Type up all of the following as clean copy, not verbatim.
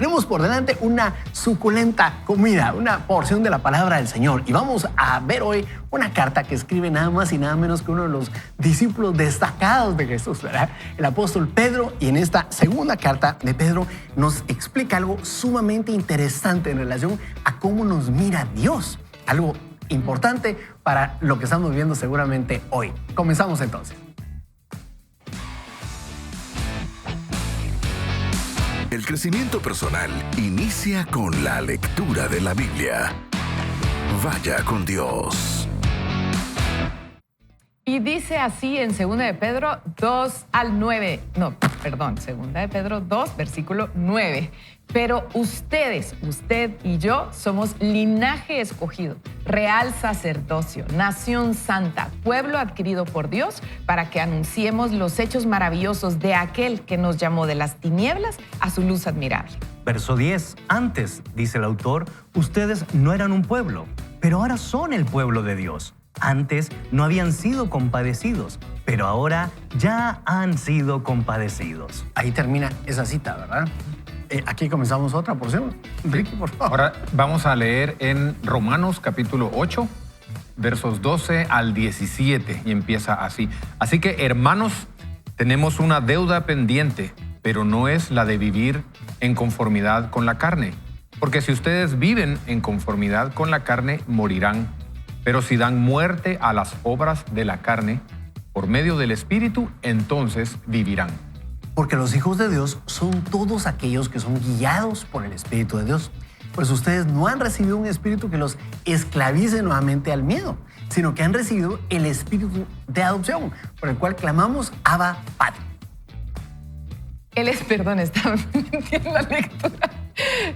tenemos por delante una suculenta comida, una porción de la palabra del Señor. Y vamos a ver hoy una carta que escribe nada más y nada menos que uno de los discípulos destacados de Jesús, ¿verdad? El apóstol Pedro. Y en esta segunda carta de Pedro nos explica algo sumamente interesante en relación a cómo nos mira Dios. Algo importante para lo que estamos viendo seguramente hoy. Comenzamos entonces. El crecimiento personal inicia con la lectura de la Biblia. Vaya con Dios. Y dice así en 2 de Pedro 2 al 9. No, perdón, 2 de Pedro 2, versículo 9. Pero ustedes, usted y yo, somos linaje escogido, real sacerdocio, nación santa, pueblo adquirido por Dios, para que anunciemos los hechos maravillosos de aquel que nos llamó de las tinieblas a su luz admirable. Verso 10. Antes, dice el autor, ustedes no eran un pueblo, pero ahora son el pueblo de Dios. Antes no habían sido compadecidos, pero ahora ya han sido compadecidos. Ahí termina esa cita, ¿verdad? Aquí comenzamos otra porción. Ricky, por favor. Ahora vamos a leer en Romanos capítulo 8, versos 12 al 17, y empieza así. Así que, hermanos, tenemos una deuda pendiente, pero no es la de vivir en conformidad con la carne. Porque si ustedes viven en conformidad con la carne, morirán. Pero si dan muerte a las obras de la carne, por medio del Espíritu, entonces vivirán. Porque los hijos de Dios son todos aquellos que son guiados por el Espíritu de Dios. Pues ustedes no han recibido un espíritu que los esclavice nuevamente al miedo, sino que han recibido el espíritu de adopción, por el cual clamamos Abba, Padre. Estaba mintiendo la lectura.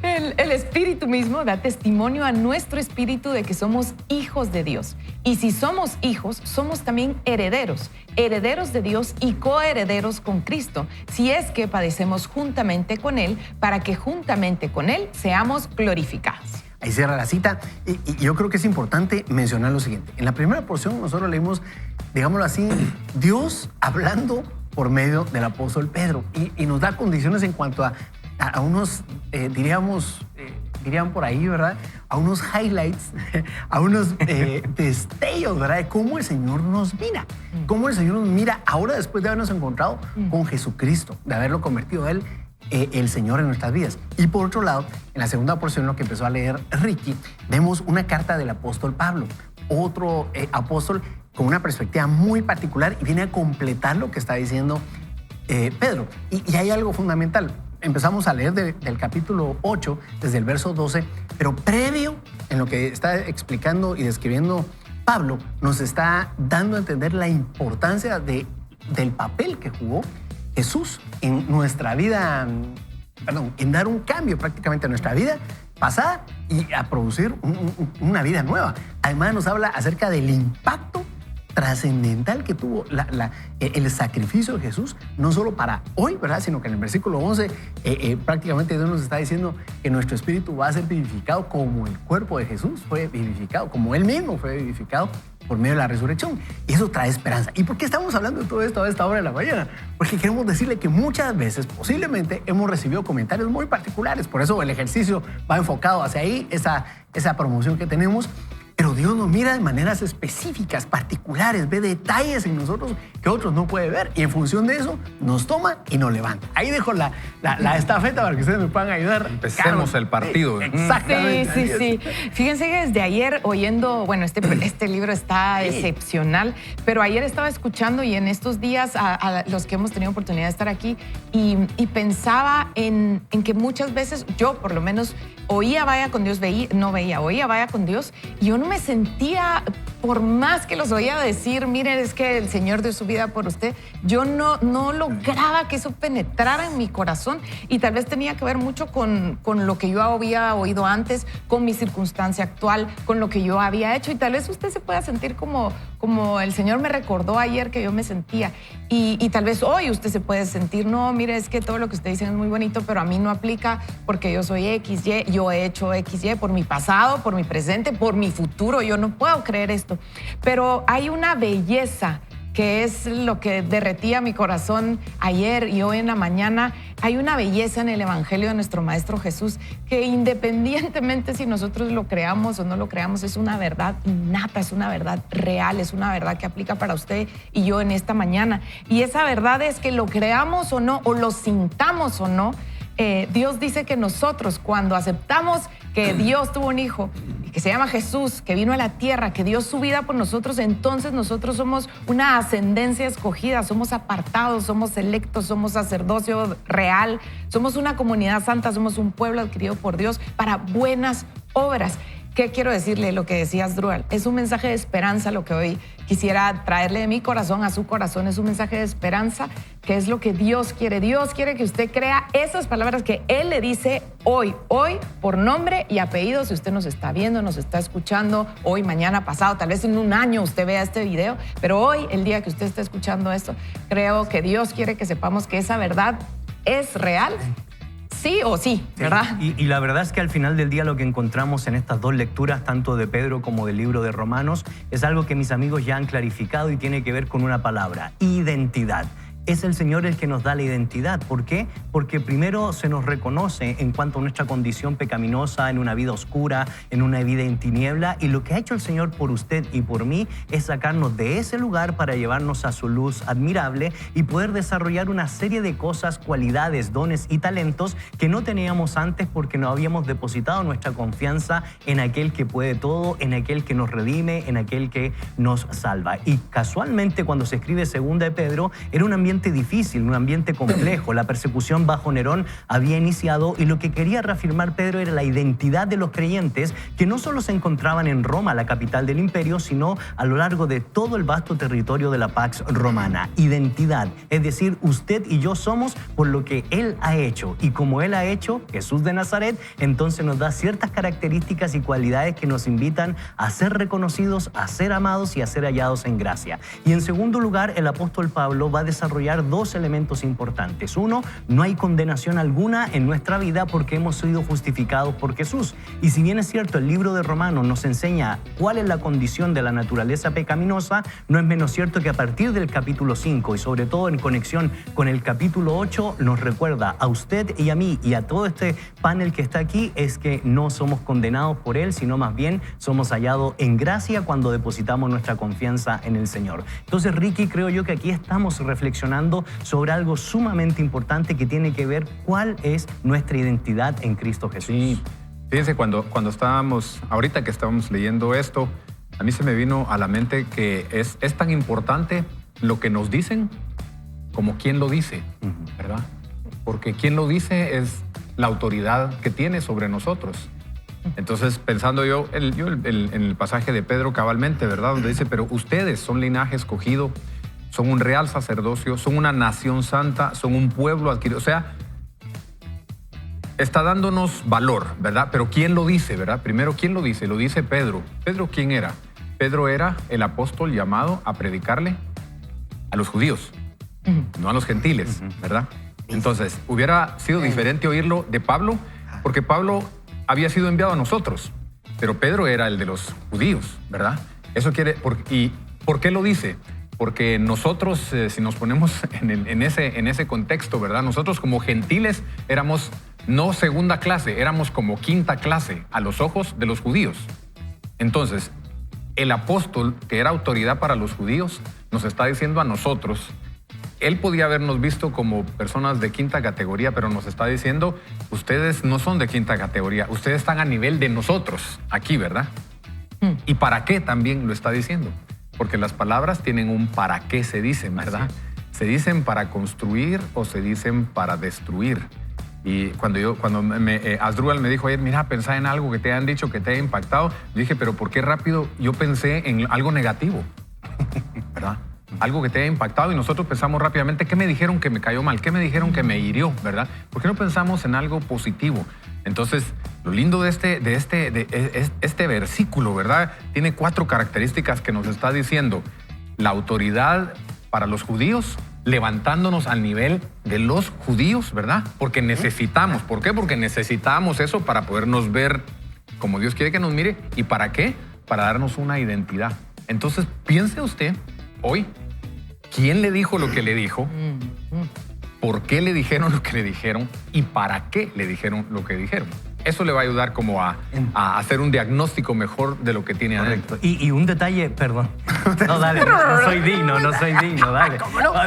El Espíritu mismo da testimonio a nuestro espíritu de que somos hijos de Dios. Y si somos hijos, somos también herederos, herederos de Dios y coherederos con Cristo, si es que padecemos juntamente con Él, para que juntamente con Él seamos glorificados. Ahí cierra la cita. Y yo creo que es importante mencionar lo siguiente. En la primera porción nosotros leímos, digámoslo así, Dios hablando por medio del apóstol Pedro. Y nos da condiciones en cuanto a unos, dirían por ahí, ¿verdad? A unos highlights, a unos destellos, ¿verdad? De cómo el Señor nos mira. Cómo el Señor nos mira ahora después de habernos encontrado con Jesucristo, de haberlo convertido a Él el Señor en nuestras vidas. Y por otro lado, en la segunda porción, lo que empezó a leer Ricky, vemos una carta del apóstol Pablo, otro apóstol con una perspectiva muy particular, y viene a completar lo que está diciendo Pedro. Y hay algo fundamental. Empezamos a leer del capítulo 8, desde el verso 12, pero previo en lo que está explicando y describiendo Pablo, nos está dando a entender la importancia del papel que jugó Jesús en nuestra vida, en dar un cambio prácticamente a nuestra vida pasada y a producir una vida nueva. Además nos habla acerca del impacto trascendental que tuvo el sacrificio de Jesús, no solo para hoy, ¿verdad? Sino que en el versículo 11 prácticamente Dios nos está diciendo que nuestro espíritu va a ser vivificado como el cuerpo de Jesús fue vivificado, como Él mismo fue vivificado por medio de la resurrección. Y eso trae esperanza. ¿Y por qué estamos hablando de todo esto a esta hora de la mañana? Porque queremos decirle que muchas veces, posiblemente, hemos recibido comentarios muy particulares. Por eso el ejercicio va enfocado hacia ahí, esa promoción que tenemos. Pero Dios nos mira de maneras específicas, particulares, ve detalles en nosotros que otros no pueden ver, y en función de eso nos toma y nos levanta. Ahí dejo la estafeta para que ustedes me puedan ayudar. Empecemos el partido. Sí, exactamente. Sí. Fíjense que desde ayer oyendo, bueno, este libro está excepcional, pero ayer estaba escuchando y en estos días a los que hemos tenido oportunidad de estar aquí y pensaba en que muchas veces yo por lo menos oía Vaya con Dios, oía Vaya con Dios, y yo no me sentía, por más que los oía decir, miren, es que el Señor dio su vida por usted, yo no lograba que eso penetrara en mi corazón, y tal vez tenía que ver mucho con lo que yo había oído antes, con mi circunstancia actual, con lo que yo había hecho, y tal vez usted se pueda sentir como el Señor me recordó ayer que yo me sentía, y tal vez hoy usted se puede sentir, no, mire, es que todo lo que usted dice es muy bonito, pero a mí no aplica porque yo soy XY, yo he hecho XY por mi pasado, por mi presente, por mi futuro, yo no puedo creer esto. Pero hay una belleza que es lo que derretía mi corazón ayer y hoy en la mañana. hay una belleza en el Evangelio de nuestro Maestro Jesús que independientemente si nosotros lo creamos o no lo creamos, es una verdad innata, es una verdad real, es una verdad que aplica para usted y yo en esta mañana. Y esa verdad es que lo creamos o no, o lo sintamos o no, Dios dice que nosotros cuando aceptamos que Dios tuvo un hijo que se llama Jesús, que vino a la tierra, que dio su vida por nosotros, entonces nosotros somos una ascendencia escogida, somos apartados, somos electos, somos sacerdocio real, somos una comunidad santa, somos un pueblo adquirido por Dios para buenas obras. ¿Qué quiero decirle? Lo que decía Asdrúbal, es un mensaje de esperanza lo que hoy quisiera traerle de mi corazón a su corazón, es un mensaje de esperanza, que es lo que Dios quiere. Dios quiere que usted crea esas palabras que Él le dice hoy, por nombre y apellido, si usted nos está viendo, nos está escuchando, hoy, mañana, pasado, tal vez en un año usted vea este video, pero hoy, el día que usted está escuchando esto, creo que Dios quiere que sepamos que esa verdad es real. Sí o sí, ¿verdad? Y la verdad es que al final del día lo que encontramos en estas dos lecturas, tanto de Pedro como del libro de Romanos, es algo que mis amigos ya han clarificado y tiene que ver con una palabra: identidad. Es el Señor el que nos da la identidad. ¿Por qué? Porque primero se nos reconoce en cuanto a nuestra condición pecaminosa, en una vida oscura, en una vida en tiniebla, y lo que ha hecho el Señor por usted y por mí es sacarnos de ese lugar para llevarnos a su luz admirable y poder desarrollar una serie de cosas, cualidades, dones y talentos que no teníamos antes porque no habíamos depositado nuestra confianza en aquel que puede todo, en aquel que nos redime, en aquel que nos salva. Y casualmente cuando se escribe Segunda de Pedro, era un ambiente difícil, un ambiente complejo. La persecución bajo Nerón había iniciado y lo que quería reafirmar Pedro era la identidad de los creyentes que no solo se encontraban en Roma, la capital del imperio, sino a lo largo de todo el vasto territorio de la Pax Romana. Identidad, es decir, usted y yo somos por lo que Él ha hecho, y como Él ha hecho, Jesús de Nazaret, entonces nos da ciertas características y cualidades que nos invitan a ser reconocidos, a ser amados y a ser hallados en gracia. Y en segundo lugar, el apóstol Pablo va a desarrollar dos elementos importantes. Uno, no hay condenación alguna en nuestra vida porque hemos sido justificados por Jesús. Y si bien es cierto, el libro de Romanos nos enseña cuál es la condición de la naturaleza pecaminosa, no es menos cierto que a partir del capítulo 5 y sobre todo en conexión con el capítulo 8 nos recuerda a usted y a mí y a todo este panel que está aquí es que no somos condenados por Él, sino más bien somos hallados en gracia cuando depositamos nuestra confianza en el Señor. Entonces, Ricky, creo yo que aquí estamos reflexionando sobre algo sumamente importante que tiene que ver cuál es nuestra identidad en Cristo Jesús. Sí, fíjense, cuando estábamos, ahorita que estábamos leyendo esto, a mí se me vino a la mente que es tan importante lo que nos dicen como quién lo dice, ¿verdad? Porque quien lo dice es la autoridad que tiene sobre nosotros. Entonces, pensando yo en el pasaje de Pedro cabalmente, ¿verdad? Donde dice, pero ustedes son linaje escogido, son un real sacerdocio, son una nación santa, son un pueblo adquirido. O sea, está dándonos valor, ¿verdad? Pero ¿quién lo dice, verdad? Primero, ¿quién lo dice? Lo dice Pedro. ¿Pedro quién era? Pedro era el apóstol llamado a predicarle a los judíos, no a los gentiles, ¿verdad? Entonces, hubiera sido diferente oírlo de Pablo, porque Pablo había sido enviado a nosotros, pero Pedro era el de los judíos, ¿verdad? Eso quiere... ¿Y por qué lo dice? Porque nosotros, si nos ponemos en ese contexto, ¿verdad? Nosotros como gentiles éramos no segunda clase, éramos como quinta clase a los ojos de los judíos. Entonces, el apóstol, que era autoridad para los judíos, nos está diciendo a nosotros, él podía habernos visto como personas de quinta categoría, pero nos está diciendo, ustedes no son de quinta categoría, ustedes están a nivel de nosotros aquí, ¿verdad? ¿Y para qué también lo está diciendo? Porque las palabras tienen un para qué se dicen, ¿verdad? ¿Se dicen para construir o se dicen para destruir? Y cuando Asdrúbal me dijo, mira, pensá en algo que te han dicho, que te haya impactado, yo dije, pero ¿por qué rápido? Yo pensé en algo negativo, ¿verdad? Algo que te haya impactado y nosotros pensamos rápidamente, ¿qué me dijeron que me cayó mal? ¿Qué me dijeron que me hirió? ¿Verdad? ¿Por qué no pensamos en algo positivo? Entonces, lo lindo de este versículo, ¿verdad? Tiene 4 características que nos está diciendo. La autoridad para los judíos, levantándonos al nivel de los judíos, ¿verdad? Porque necesitamos. ¿Por qué? Porque necesitamos eso para podernos ver como Dios quiere que nos mire. ¿Y para qué? Para darnos una identidad. Entonces, piense usted hoy, ¿quién le dijo lo que le dijo? por qué le dijeron lo que le dijeron y para qué le dijeron lo que dijeron. Eso le va a ayudar como a hacer un diagnóstico mejor de lo que tiene adentro. Y un detalle, perdón. No, dale, no soy digno, dale.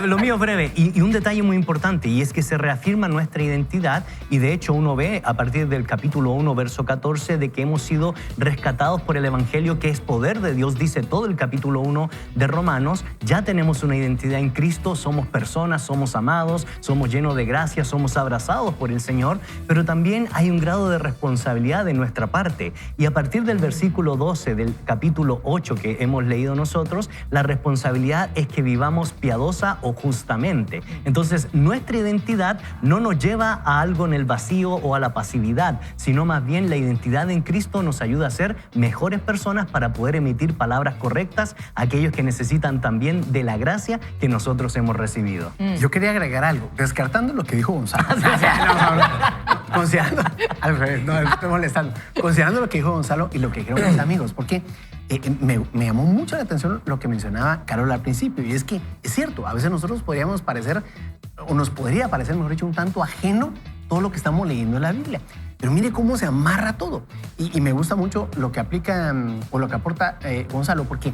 Lo mío es breve. Y un detalle muy importante, y es que se reafirma nuestra identidad, y de hecho uno ve a partir del capítulo 1, verso 14, de que hemos sido rescatados por el Evangelio, que es poder de Dios, dice todo el capítulo 1 de Romanos. Ya tenemos una identidad en Cristo, somos personas, somos amados, somos llenos de gracia, somos abrazados por el Señor, pero también hay un grado de responsabilidad de nuestra parte. Y a partir del versículo 12 del capítulo 8 que hemos leído nosotros, la responsabilidad es que vivamos piadosa o justamente. Entonces, nuestra identidad no nos lleva a algo en el vacío o a la pasividad, sino más bien la identidad en Cristo nos ayuda a ser mejores personas para poder emitir palabras correctas a aquellos que necesitan también de la gracia que nosotros hemos recibido. Yo quería agregar algo, descartando lo que dijo Gonzalo. Considerando, al revés, no, estoy molestando. Considerando lo que dijo Gonzalo y lo que dijeron mis amigos, porque me llamó mucho la atención lo que mencionaba Carol al principio, y es que es cierto, a veces nosotros podríamos parecer, o nos podría parecer, mejor dicho, un tanto ajeno todo lo que estamos leyendo en la Biblia. Pero mire cómo se amarra todo. Y me gusta mucho lo que aplica o lo que aporta Gonzalo, porque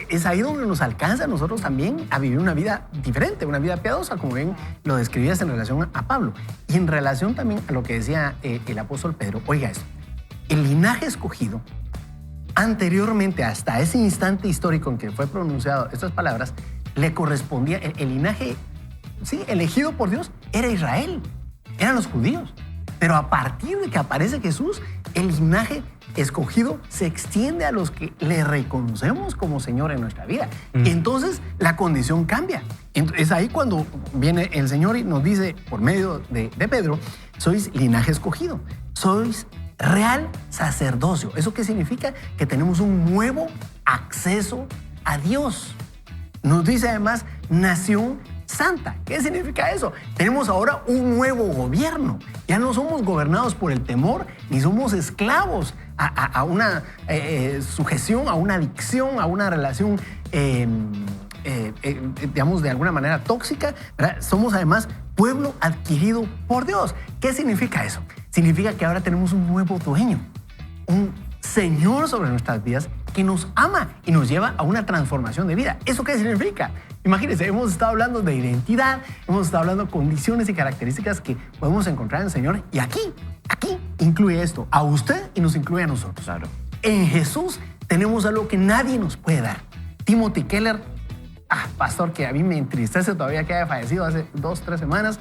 es ahí donde nos alcanza a nosotros también a vivir una vida diferente, una vida piadosa, como bien lo describías en relación a Pablo. Y en relación también a lo que decía el apóstol Pedro, oiga esto, el linaje escogido, anteriormente hasta ese instante histórico en que fue pronunciado estas palabras, le correspondía, el linaje, sí, elegido por Dios, era Israel, eran los judíos. Pero a partir de que aparece Jesús, el linaje escogido se extiende a los que le reconocemos como Señor en nuestra vida. Y entonces la condición cambia. Es ahí cuando viene el Señor y nos dice, por medio de Pedro, sois linaje escogido, sois real sacerdocio. ¿Eso qué significa? Que tenemos un nuevo acceso a Dios. Nos dice además, nación santa. ¿Qué significa eso? Tenemos ahora un nuevo gobierno. Ya no somos gobernados por el temor, ni somos esclavos a una sujeción, a una adicción, a una relación, digamos, de alguna manera tóxica, ¿verdad? Somos además pueblo adquirido por Dios. ¿Qué significa eso? Significa que ahora tenemos un nuevo dueño, un Señor sobre nuestras vidas que nos ama y nos lleva a una transformación de vida. ¿Eso qué significa? Imagínense, hemos estado hablando de identidad, hemos estado hablando de condiciones y características que podemos encontrar en el Señor, y aquí incluye esto, a usted y nos incluye a nosotros. Claro. En Jesús tenemos algo que nadie nos puede dar. Timothy Keller, pastor que a mí me entristece todavía que haya fallecido hace 2-3 semanas,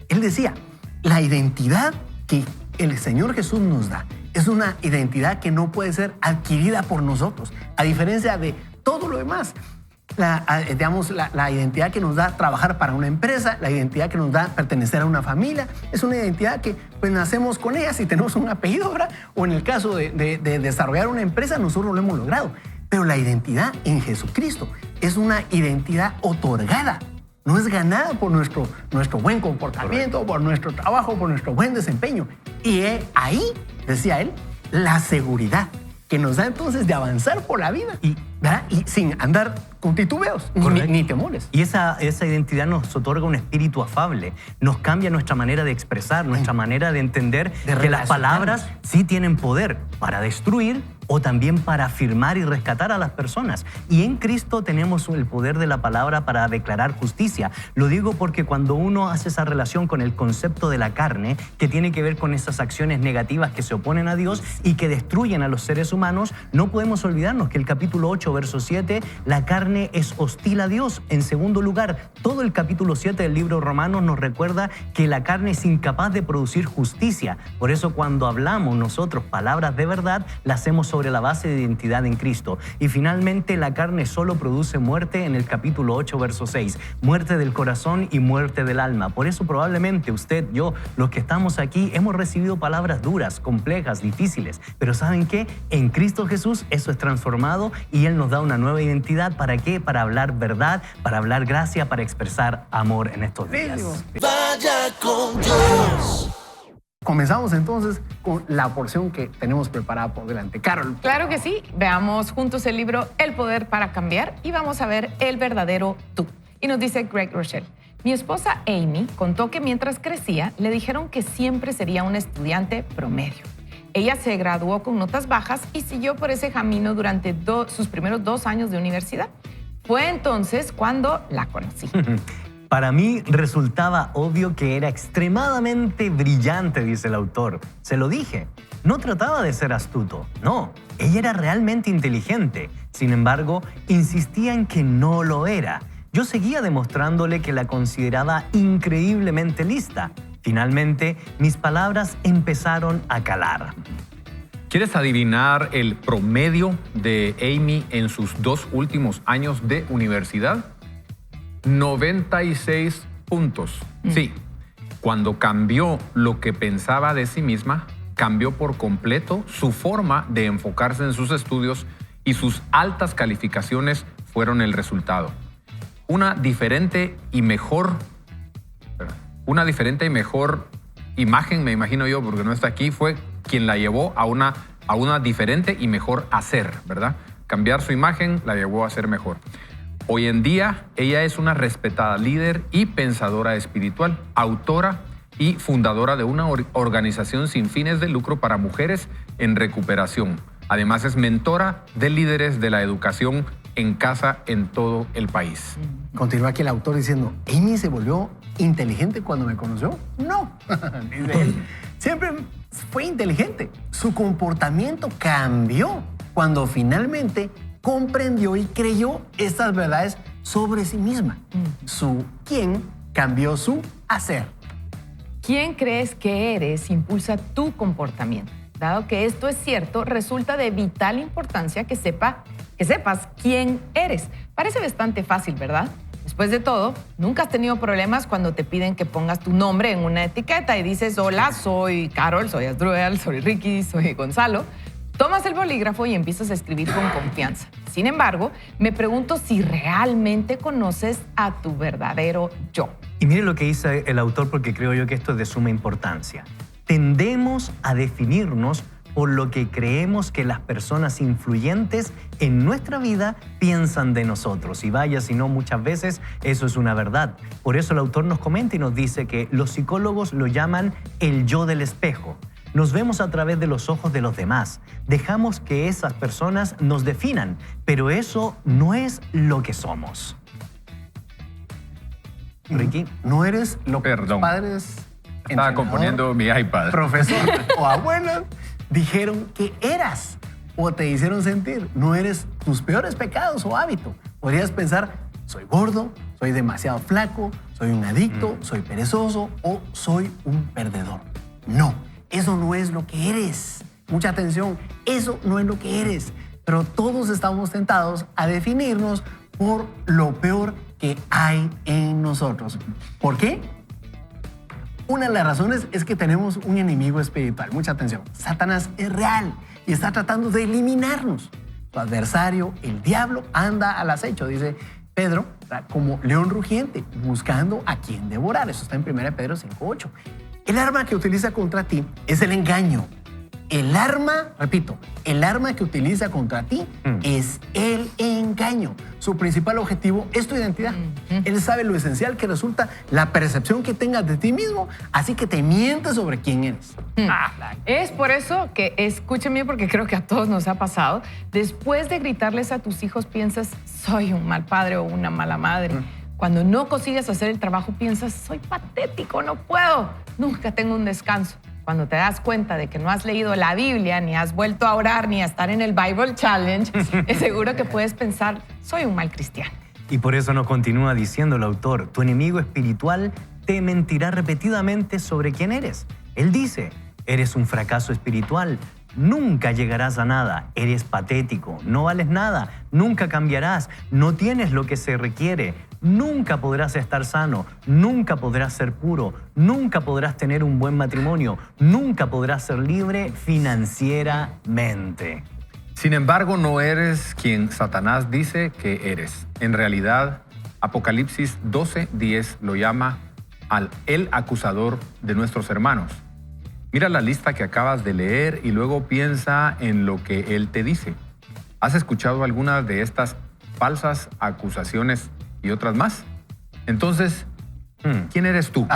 él decía, la identidad que el Señor Jesús nos da es una identidad que no puede ser adquirida por nosotros, a diferencia de todo lo demás. La identidad que nos da trabajar para una empresa, la identidad que nos da pertenecer a una familia, es una identidad que pues nacemos con ella si tenemos un apellido, ¿verdad? O en el caso de desarrollar una empresa, nosotros lo hemos logrado. Pero la identidad en Jesucristo es una identidad otorgada. No es ganada por nuestro buen comportamiento, por nuestro trabajo, por nuestro buen desempeño. Y ahí, decía él, la seguridad que nos da entonces de avanzar por la vida y sin andar con titubeos ni temores. Y esa identidad nos otorga un espíritu afable, nos cambia nuestra manera de expresar, nuestra manera de entender que las palabras sí tienen poder para destruir o también para afirmar y rescatar a las personas. Y en Cristo tenemos el poder de la palabra para declarar justicia. Lo digo porque cuando uno hace esa relación con el concepto de la carne, que tiene que ver con esas acciones negativas que se oponen a Dios y que destruyen a los seres humanos, no podemos olvidarnos que el capítulo 8, verso 7, la carne es hostil a Dios. En segundo lugar, todo el capítulo 7 del libro de Romanos nos recuerda que la carne es incapaz de producir justicia. Por eso cuando hablamos nosotros palabras de verdad, las hacemos sobre la base de identidad en Cristo. Y finalmente, la carne solo produce muerte en el capítulo 8, verso 6. Muerte del corazón y muerte del alma. Por eso probablemente usted, yo, los que estamos aquí, hemos recibido palabras duras, complejas, difíciles. Pero ¿saben qué? En Cristo Jesús eso es transformado y Él nos da una nueva identidad. ¿Para qué? Para hablar verdad, para hablar gracia, para expresar amor en estos días. Vaya con Dios. Comenzamos entonces con la porción que tenemos preparada por delante. Carol. Claro que sí. Veamos juntos el libro El Poder para Cambiar y vamos a ver el verdadero tú. Y nos dice Greg Rochelle, Mi esposa Amy contó que mientras crecía le dijeron que siempre sería una estudiante promedio. Ella se graduó con notas bajas y siguió por ese camino durante sus primeros 2 años de universidad. Fue entonces cuando la conocí. Para mí resultaba obvio que era extremadamente brillante, dice el autor. Se lo dije. No trataba de ser astuto. No, ella era realmente inteligente. Sin embargo, insistía en que no lo era. Yo seguía demostrándole que la consideraba increíblemente lista. Finalmente, mis palabras empezaron a calar. ¿Quieres adivinar el promedio de Amy en sus 2 últimos años de universidad? 96 puntos. Sí, cuando cambió lo que pensaba de sí misma, cambió por completo su forma de enfocarse en sus estudios y sus altas calificaciones fueron el resultado. Una diferente y mejor imagen, me imagino yo, porque no está aquí, fue quien la llevó a una diferente y mejor hacer, ¿verdad? Cambiar su imagen la llevó a ser mejor. Hoy en día, ella es una respetada líder y pensadora espiritual, autora y fundadora de una organización sin fines de lucro para mujeres en recuperación. Además, es mentora de líderes de la educación en casa en todo el país. Continúa aquí el autor diciendo, ¿Amy se volvió inteligente cuando me conoció? No, dice él. Siempre fue inteligente. Su comportamiento cambió cuando finalmente comprendió y creyó estas verdades sobre sí misma. Su quién cambió su hacer. ¿Quién crees que eres impulsa tu comportamiento? Dado que esto es cierto, resulta de vital importancia que sepas quién eres. Parece bastante fácil, ¿verdad? Después de todo, nunca has tenido problemas cuando te piden que pongas tu nombre en una etiqueta y dices, hola, soy Carol, soy Asdrúbal, soy Ricky, soy Gonzalo. Tomas el bolígrafo y empiezas a escribir con confianza. Sin embargo, me pregunto si realmente conoces a tu verdadero yo. Y mire lo que dice el autor, porque creo yo que esto es de suma importancia. Tendemos a definirnos por lo que creemos que las personas influyentes en nuestra vida piensan de nosotros. Y vaya, si no, muchas veces eso es una verdad. Por eso el autor nos comenta y nos dice que los psicólogos lo llaman el yo del espejo. Nos vemos a través de los ojos de los demás. Dejamos que esas personas nos definan, pero eso no es lo que somos. Ricky. No eres lo que tus padres, estaba componiendo mi iPad, profesor o abuelos dijeron que eras o te hicieron sentir. No eres tus peores pecados o hábitos. Podrías pensar, soy gordo, soy demasiado flaco, soy un adicto, soy perezoso o soy un perdedor. No, eso no es lo que eres. Mucha atención, eso no es lo que eres. Pero todos estamos tentados a definirnos por lo peor que hay en nosotros. ¿Por qué? Una de las razones es que tenemos un enemigo espiritual. Mucha atención. Satanás es real y está tratando de eliminarnos. Su adversario, el diablo, anda al acecho, dice Pedro, como león rugiente, buscando a quien devorar. Eso está en 1 Pedro 5:8. El arma que utiliza contra ti es el engaño. El arma, repito, el arma que utiliza contra ti es el engaño. Su principal objetivo es tu identidad. Él sabe lo esencial que resulta la percepción que tengas de ti mismo, así que te miente sobre quién eres. Es por eso que, escúcheme, porque creo que a todos nos ha pasado, después de gritarles a tus hijos piensas, soy un mal padre o una mala madre. Cuando no consigues hacer el trabajo piensas, soy patético, no puedo, nunca tengo un descanso. Cuando te das cuenta de que no has leído la Biblia, ni has vuelto a orar, ni a estar en el Bible Challenge, es seguro que puedes pensar, soy un mal cristiano. Y por eso nos continúa diciendo el autor, tu enemigo espiritual te mentirá repetidamente sobre quién eres. Él dice, eres un fracaso espiritual, nunca llegarás a nada, eres patético, no vales nada, nunca cambiarás, no tienes lo que se requiere, nunca podrás estar sano, nunca podrás ser puro, nunca podrás tener un buen matrimonio, nunca podrás ser libre financieramente. Sin embargo, no eres quien Satanás dice que eres. En realidad, Apocalipsis 12:10 lo llama el acusador de nuestros hermanos. Mira la lista que acabas de leer y luego piensa en lo que él te dice. ¿Has escuchado alguna de estas falsas acusaciones y otras más? Entonces, ¿Quién eres tú?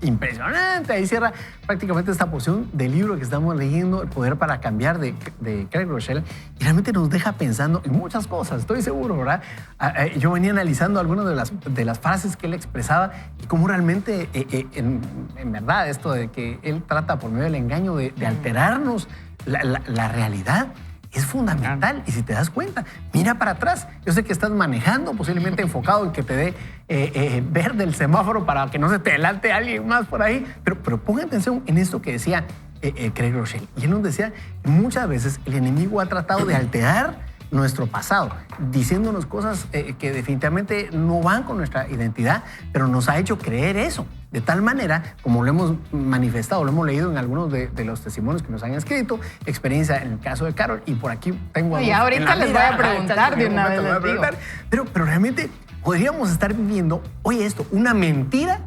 Impresionante. Ahí cierra prácticamente esta porción del libro que estamos leyendo, El poder para cambiar, de Craig Groeschel, y realmente nos deja pensando en muchas cosas, estoy seguro, ¿verdad? Yo venía analizando algunas de las frases que él expresaba y cómo realmente, en verdad, esto de que él trata por medio del engaño de alterarnos la realidad, es fundamental. Y si te das cuenta, mira para atrás. Yo sé que estás manejando, posiblemente enfocado en que te dé verde el semáforo para que no se te adelante alguien más por ahí. Pero pongan atención en esto que decía Craig Groeschel. Y él nos decía que muchas veces el enemigo ha tratado de alterar nuestro pasado, diciéndonos cosas que definitivamente no van con nuestra identidad, pero nos ha hecho creer eso. De tal manera, como lo hemos manifestado, lo hemos leído en algunos de los testimonios que nos han escrito, experiencia en el caso de Carol, y por aquí tengo... Y ahorita les voy a preguntar de una vez. Pero realmente podríamos estar viviendo, oye esto, una mentira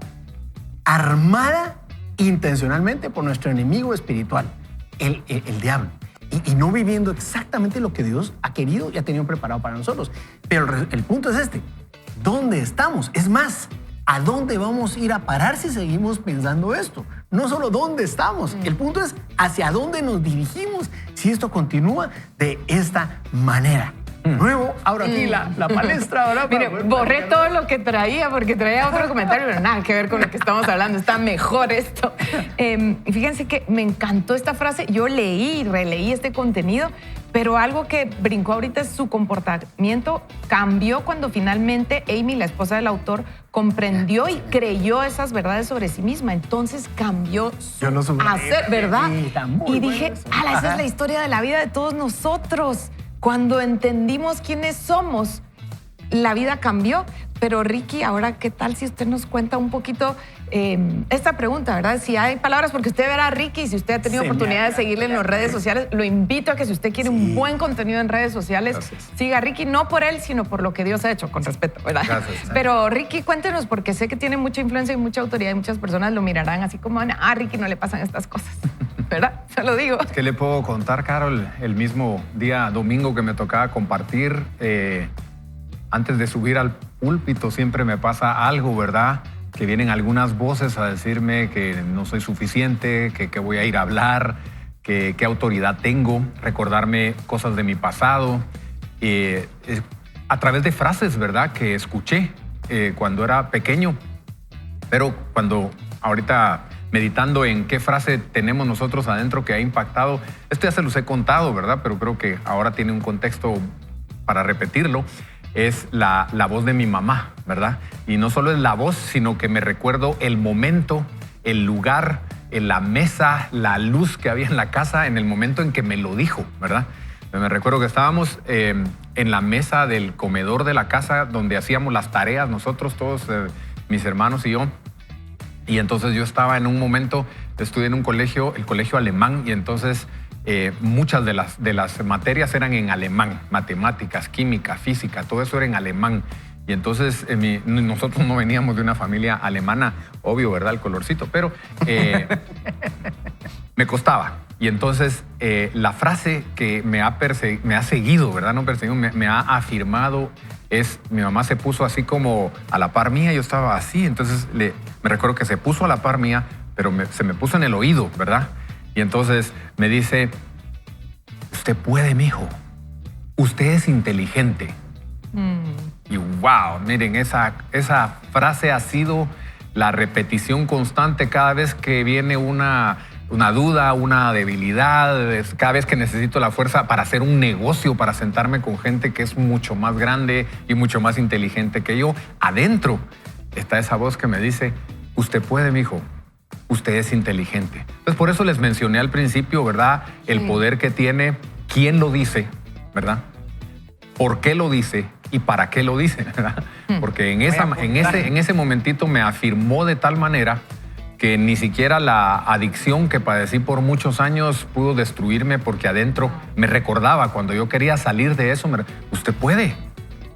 armada intencionalmente por nuestro enemigo espiritual, el diablo. Y no viviendo exactamente lo que Dios ha querido y ha tenido preparado para nosotros. Pero el punto es este: ¿dónde estamos? Es más, ¿a dónde vamos a ir a parar si seguimos pensando esto? No solo dónde estamos, el punto es hacia dónde nos dirigimos si esto continúa de esta manera. Nuevo, abro aquí la palestra. ¿Verdad? Mire, borré todo lo que traía porque traía otro comentario, pero nada que ver con lo que estamos hablando. Está mejor esto. Fíjense que me encantó esta frase. Yo leí y releí este contenido, pero algo que brincó ahorita es su comportamiento cambió cuando finalmente Amy, la esposa del autor, comprendió y creyó esas verdades sobre sí misma. Entonces cambió su hacer, ¿verdad? Y dije, esa es la historia de la vida de todos nosotros. Cuando entendimos quiénes somos, la vida cambió. Pero Ricky, ahora, ¿qué tal si usted nos cuenta un poquito esta pregunta, verdad? Si hay palabras, porque usted verá a Ricky, si usted ha tenido oportunidad de seguirle en las redes sociales, lo invito a que si usted quiere un buen contenido en redes sociales, siga a Ricky, no por él, sino por lo que Dios ha hecho, con respeto, ¿verdad? Gracias. Pero Ricky, cuéntenos, porque sé que tiene mucha influencia y mucha autoridad y muchas personas lo mirarán así como, a Ricky no le pasan estas cosas, ¿verdad? Se lo digo. ¿Qué le puedo contar, Carol? El mismo día domingo que me tocaba compartir, antes de subir al púlpito siempre me pasa algo, ¿verdad? Que vienen algunas voces a decirme que no soy suficiente, que voy a ir a hablar, que qué autoridad tengo, recordarme cosas de mi pasado, a través de frases, ¿verdad? Que escuché cuando era pequeño. Pero cuando ahorita meditando en qué frase tenemos nosotros adentro que ha impactado, esto ya se los he contado, ¿verdad? Pero creo que ahora tiene un contexto para repetirlo. Es la voz de mi mamá, ¿verdad? Y no solo es la voz, sino que me recuerdo el momento, el lugar, en la mesa, la luz que había en la casa en el momento en que me lo dijo, ¿verdad? Me recuerdo que estábamos en la mesa del comedor de la casa donde hacíamos las tareas nosotros, todos mis hermanos y yo. Y entonces yo estaba en un momento, estudié en un colegio, el colegio alemán, y entonces muchas de las materias eran en alemán, matemáticas, química, física, todo eso era en alemán. Y entonces nosotros no veníamos de una familia alemana, obvio, ¿verdad? El colorcito, pero me costaba. Y entonces la frase que me ha seguido, ¿verdad? No perseguido, me ha afirmado es, mi mamá se puso así como a la par mía, yo estaba así, entonces me recuerdo que se puso a la par mía, pero se me puso en el oído, ¿verdad? Y entonces me dice, usted puede, mijo, usted es inteligente. Y wow, miren, esa frase ha sido la repetición constante cada vez que viene una duda, una debilidad, cada vez que necesito la fuerza para hacer un negocio, para sentarme con gente que es mucho más grande y mucho más inteligente que yo. Adentro está esa voz que me dice, usted puede, mijo. Usted es inteligente. Entonces, por eso les mencioné al principio, ¿verdad? El poder que tiene, quién lo dice, ¿verdad? ¿Por qué lo dice y para qué lo dice, ¿verdad? Porque en ese momentito me afirmó de tal manera que ni siquiera la adicción que padecí por muchos años pudo destruirme, porque adentro me recordaba cuando yo quería salir de eso, usted puede.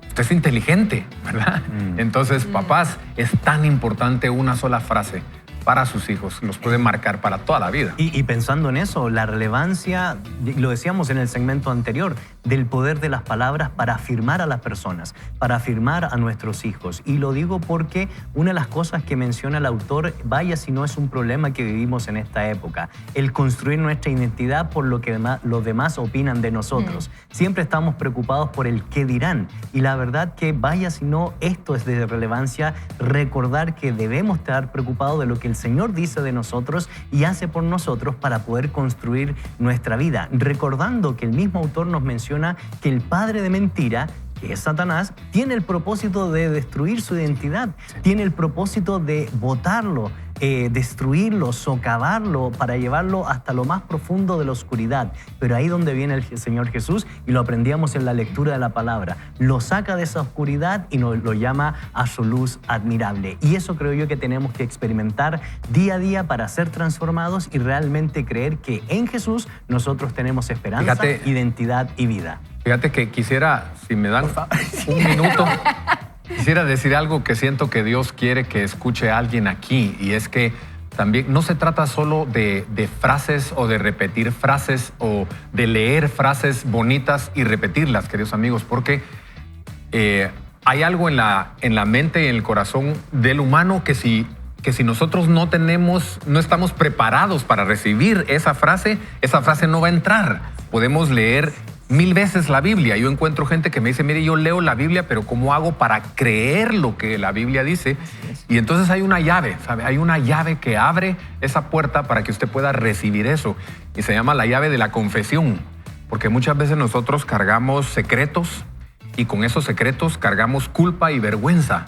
Usted es inteligente, ¿verdad? Entonces, papás, es tan importante una sola frase para sus hijos, los puede marcar para toda la vida. Y pensando en eso, la relevancia, lo decíamos en el segmento anterior, del poder de las palabras para afirmar a las personas, para afirmar a nuestros hijos. Y lo digo porque una de las cosas que menciona el autor, vaya si no es un problema que vivimos en esta época, el construir nuestra identidad por lo que los demás opinan de nosotros. Siempre estamos preocupados por el qué dirán. Y la verdad que vaya si no, esto es de relevancia, recordar que debemos estar preocupados de lo que el Señor dice de nosotros y hace por nosotros para poder construir nuestra vida. Recordando que el mismo autor nos menciona que el padre de mentira, que es Satanás, tiene el propósito de destruir su identidad, tiene el propósito de botarlo, destruirlo, socavarlo para llevarlo hasta lo más profundo de la oscuridad. Pero ahí donde viene el Señor Jesús, y lo aprendíamos en la lectura de la palabra, lo saca de esa oscuridad y nos lo llama a su luz admirable. Y eso creo yo que tenemos que experimentar día a día para ser transformados y realmente creer que en Jesús nosotros tenemos esperanza, identidad y vida. Fíjate que quisiera, si me dan un minuto, quisiera decir algo que siento que Dios quiere que escuche a alguien aquí, y es que también no se trata solo de frases o de repetir frases o de leer frases bonitas y repetirlas, queridos amigos, porque hay algo en la mente y en el corazón del humano que si nosotros no estamos preparados para recibir esa frase no va a entrar. Podemos leer 1000 veces la Biblia. Yo encuentro gente que me dice, mire, yo leo la Biblia, pero ¿cómo hago para creer lo que la Biblia dice? Y entonces hay una llave, ¿sabe? Hay una llave que abre esa puerta para que usted pueda recibir eso. Y se llama la llave de la confesión. Porque muchas veces nosotros cargamos secretos y con esos secretos cargamos culpa y vergüenza.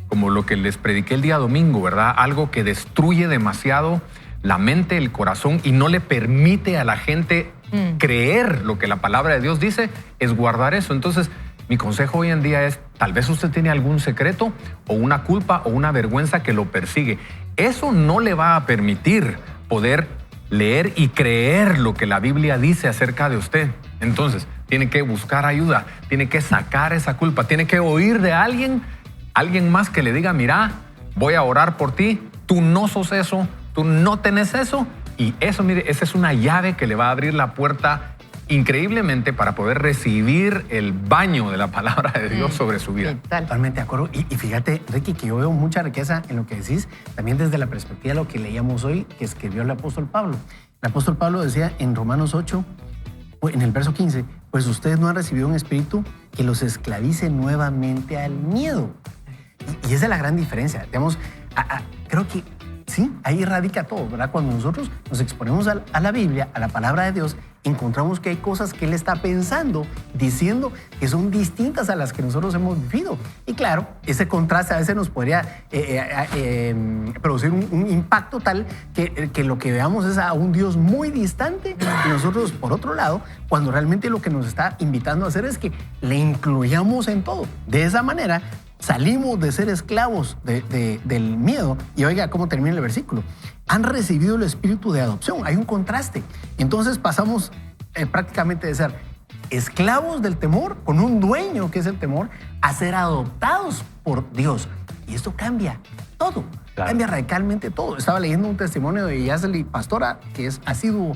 Como lo que les prediqué el día domingo, ¿verdad? Algo que destruye demasiado la mente, el corazón y no le permite a la gente creer lo que la palabra de Dios dice, es guardar eso. Entonces, mi consejo hoy en día es, tal vez usted tiene algún secreto o una culpa o una vergüenza que lo persigue. Eso no le va a permitir poder leer y creer lo que la Biblia dice acerca de usted. Entonces, tiene que buscar ayuda, tiene que sacar esa culpa, tiene que oír de alguien más que le diga, mira, voy a orar por ti, tú no sos eso, tú no tenés eso. Y eso, mire, esa es una llave que le va a abrir la puerta increíblemente para poder recibir el baño de la palabra de Dios sobre su vida. Totalmente de acuerdo. Y fíjate, Ricky, que yo veo mucha riqueza en lo que decís, también desde la perspectiva de lo que leíamos hoy, que escribió el apóstol Pablo. El apóstol Pablo decía en Romanos 8, en el verso 15, pues ustedes no han recibido un espíritu que los esclavice nuevamente al miedo. Y esa es la gran diferencia. Digamos, creo que sí, ahí radica todo, ¿verdad? Cuando nosotros nos exponemos a la Biblia, a la palabra de Dios, encontramos que hay cosas que Él está pensando, diciendo que son distintas a las que nosotros hemos vivido. Y claro, ese contraste a veces nos podría producir un impacto tal que lo que veamos es a un Dios muy distante y nosotros, por otro lado, cuando realmente lo que nos está invitando a hacer es que le incluyamos en todo. De esa manera, salimos de ser esclavos del miedo. Y oiga cómo termina el versículo. Han recibido el espíritu de adopción. Hay un contraste. Entonces pasamos prácticamente de ser esclavos del temor, con un dueño que es el temor, a ser adoptados por Dios. Y esto cambia todo. Claro. Cambia radicalmente todo. Estaba leyendo un testimonio de Yaseli Pastora, que ha sido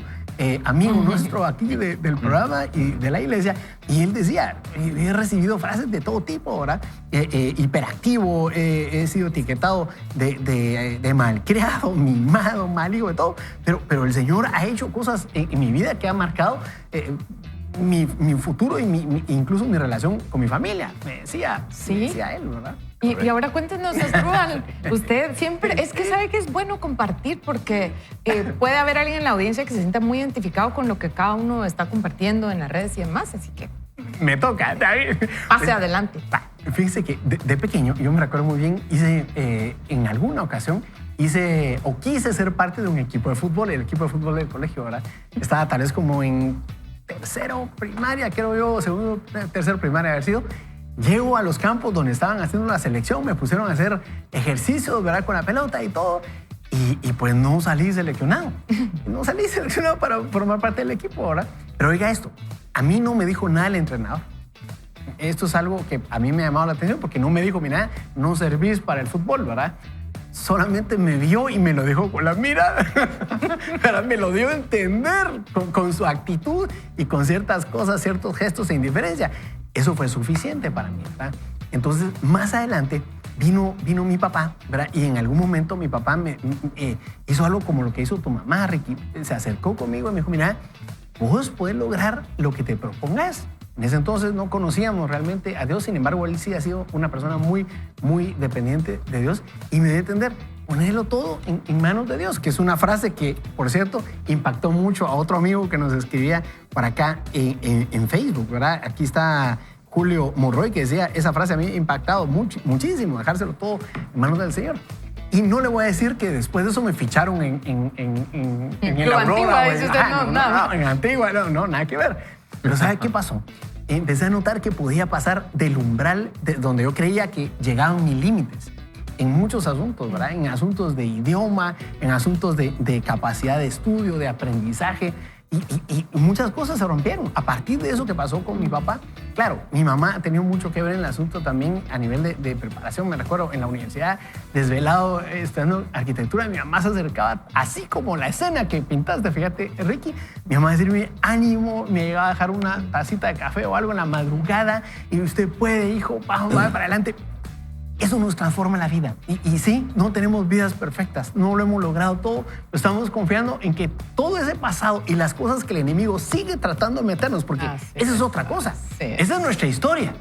amigo nuestro aquí del programa y de la iglesia, y él decía, he recibido frases de todo tipo, ¿verdad? Hiperactivo, he sido etiquetado de malcriado, mimado, mal hijo, de todo, pero el Señor ha hecho cosas en mi vida que ha marcado mi futuro y incluso mi relación con mi familia. Me decía él, ¿verdad? Y ahora cuéntenos, Asdrúbal, usted siempre, es que sabe que es bueno compartir porque puede haber alguien en la audiencia que se sienta muy identificado con lo que cada uno está compartiendo en las redes y demás, así que... Me toca. Pase adelante. Fíjese que de pequeño, yo me recuerdo muy bien, en alguna ocasión, quise ser parte de un equipo de fútbol, el equipo de fútbol del colegio, ¿verdad? Estaba tal vez como en tercero primaria, creo yo, segundo, tercero primaria haber sido. Llego a los campos donde estaban haciendo la selección, me pusieron a hacer ejercicios, ¿verdad? Con la pelota y todo. Y pues no salí seleccionado. No salí seleccionado para formar parte del equipo, ¿verdad? Pero oiga esto, a mí no me dijo nada el entrenador. Esto es algo que a mí me ha llamado la atención porque no me dijo, mira, no servís para el fútbol, ¿verdad? solamente me vio y me lo dijo con la mirada. ¿Verdad? Me lo dio a entender con su actitud y con ciertas cosas, ciertos gestos e indiferencia. Eso fue suficiente para mí, ¿verdad? Entonces, más adelante vino mi papá, ¿verdad? Y en algún momento mi papá me hizo algo como lo que hizo tu mamá, Ricky. Se acercó conmigo y me dijo, mira, vos puedes lograr lo que te propongas. En ese entonces no conocíamos realmente a Dios, sin embargo, él sí ha sido una persona muy, muy dependiente de Dios y me dio a entender, ponerlo todo en manos de Dios, que es una frase que, por cierto, impactó mucho a otro amigo que nos escribía por acá en Facebook, ¿verdad? Aquí está Julio Monroy, que decía, esa frase a mí me ha impactado muchísimo, dejárselo todo en manos del Señor. Y no le voy a decir que después de eso me ficharon en el Aurora. En Antigua, no, nada que ver. Pero ¿sabe qué pasó? Empecé a notar que podía pasar del umbral de donde yo creía que llegaban mis límites en muchos asuntos, ¿verdad? En asuntos de idioma, en asuntos de capacidad de estudio, de aprendizaje. Y muchas cosas se rompieron. A partir de eso que pasó con mi papá, claro, mi mamá ha tenido mucho que ver en el asunto también a nivel de preparación. Me recuerdo en la universidad, desvelado, estudiando arquitectura, mi mamá se acercaba, así como la escena que pintaste, fíjate, Ricky, mi mamá decirme, ánimo, me llegaba a dejar una tacita de café o algo en la madrugada y usted puede, hijo, vamos para adelante. Eso nos transforma la vida. Y sí, no tenemos vidas perfectas, no lo hemos logrado todo, pero estamos confiando en que todo ese pasado y las cosas que el enemigo sigue tratando de meternos, porque esa es otra cosa. Esa es nuestra historia.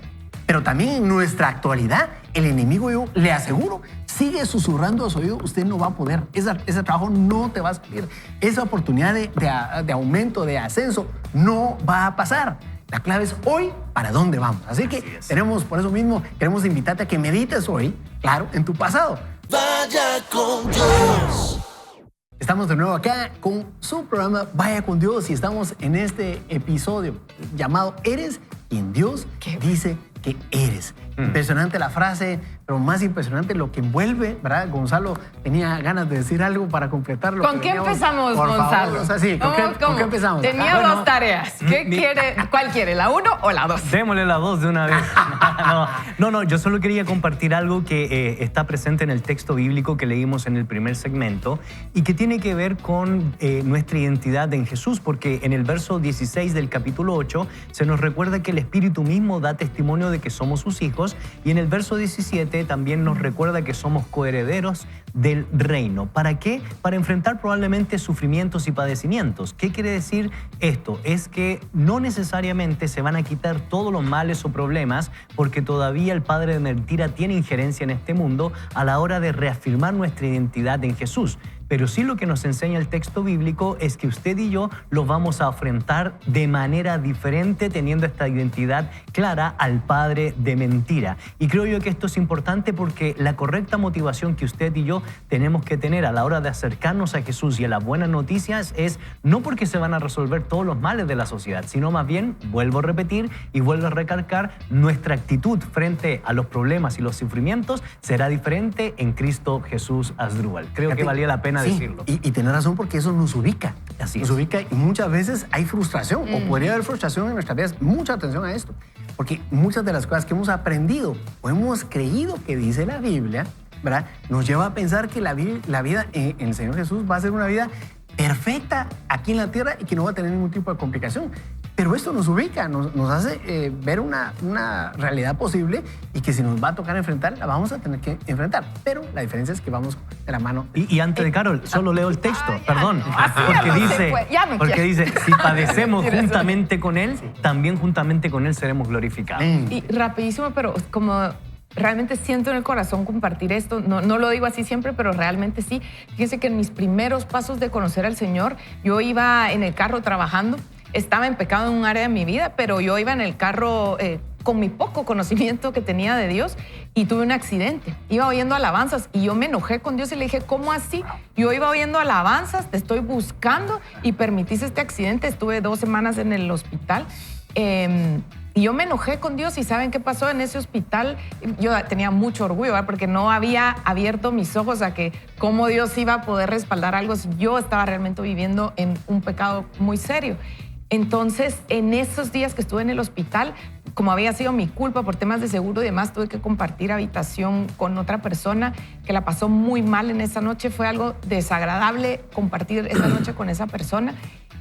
Pero también en nuestra actualidad, el enemigo, yo le aseguro, sigue susurrando a su oído, usted no va a poder, ese trabajo no te va a salir, esa oportunidad de aumento, de ascenso, no va a pasar. La clave es hoy, ¿para dónde vamos? Así que tenemos, por eso mismo, queremos invitarte a que medites hoy, claro, en tu pasado. Vaya con Dios. Estamos de nuevo acá con su programa Vaya con Dios y estamos en este episodio llamado Eres quien Dios dice que eres. Impresionante la frase, pero más impresionante lo que envuelve, ¿verdad? Gonzalo tenía ganas de decir algo para completarlo. ¿Con qué empezamos, Gonzalo? O sea, sí, ¿con qué empezamos? Tenía dos tareas. ¿Cuál quiere, la 1 o la 2? Démosle la 2 de una vez. No, yo solo quería compartir algo que está presente en el texto bíblico que leímos en el primer segmento y que tiene que ver con nuestra identidad en Jesús, porque en el verso 16 del capítulo 8 se nos recuerda que el Espíritu mismo da testimonio de que somos sus hijos y en el verso 17 también nos recuerda que somos coherederos del reino. ¿Para qué? Para enfrentar probablemente sufrimientos y padecimientos. ¿Qué quiere decir esto? Es que no necesariamente se van a quitar todos los males o problemas porque todavía el padre de mentira tiene injerencia en este mundo a la hora de reafirmar nuestra identidad en Jesús. Pero sí lo que nos enseña el texto bíblico es que usted y yo lo vamos a enfrentar de manera diferente, teniendo esta identidad clara al padre de mentira. Y creo yo que esto es importante porque la correcta motivación que usted y yo tenemos que tener a la hora de acercarnos a Jesús y a las buenas noticias es no porque se van a resolver todos los males de la sociedad, sino más bien, vuelvo a repetir y vuelvo a recalcar, nuestra actitud frente a los problemas y los sufrimientos será diferente en Cristo Jesús Asdrúbal. Creo que valía la pena decirlo. Y tener razón porque eso nos ubica. Así nos es. ubica y muchas veces hay frustración o podría haber frustración en nuestras vidas. Mucha atención a esto. Porque muchas de las cosas que hemos aprendido o hemos creído que dice la Biblia, ¿verdad? Nos lleva a pensar que la vida en el Señor Jesús va a ser una vida perfecta aquí en la tierra y que no va a tener ningún tipo de complicación. Pero esto nos ubica, nos hace ver una realidad posible y que si nos va a tocar enfrentar, la vamos a tener que enfrentar. Pero la diferencia es que vamos de la mano. Y antes de Carol, solo leo el texto, perdón. No, porque dice, si padecemos juntamente con Él, también juntamente con Él seremos glorificados. Y rapidísimo, pero como realmente siento en el corazón compartir esto, no lo digo así siempre, pero realmente sí. Fíjense que en mis primeros pasos de conocer al Señor, yo iba en el carro trabajando, estaba en pecado en un área de mi vida, pero yo iba en el carro con mi poco conocimiento que tenía de Dios y tuve un accidente. Iba oyendo alabanzas y yo me enojé con Dios y le dije, ¿cómo así? Yo iba oyendo alabanzas, te estoy buscando y permitiste este accidente. Estuve 2 semanas en el hospital. Y yo me enojé con Dios y ¿saben qué pasó en ese hospital? Yo tenía mucho orgullo, ¿verdad? Porque no había abierto mis ojos a que cómo Dios iba a poder respaldar algo si yo estaba realmente viviendo en un pecado muy serio. Entonces, en esos días que estuve en el hospital, como había sido mi culpa por temas de seguro y demás, tuve que compartir habitación con otra persona que la pasó muy mal en esa noche. Fue algo desagradable compartir esa noche con esa persona.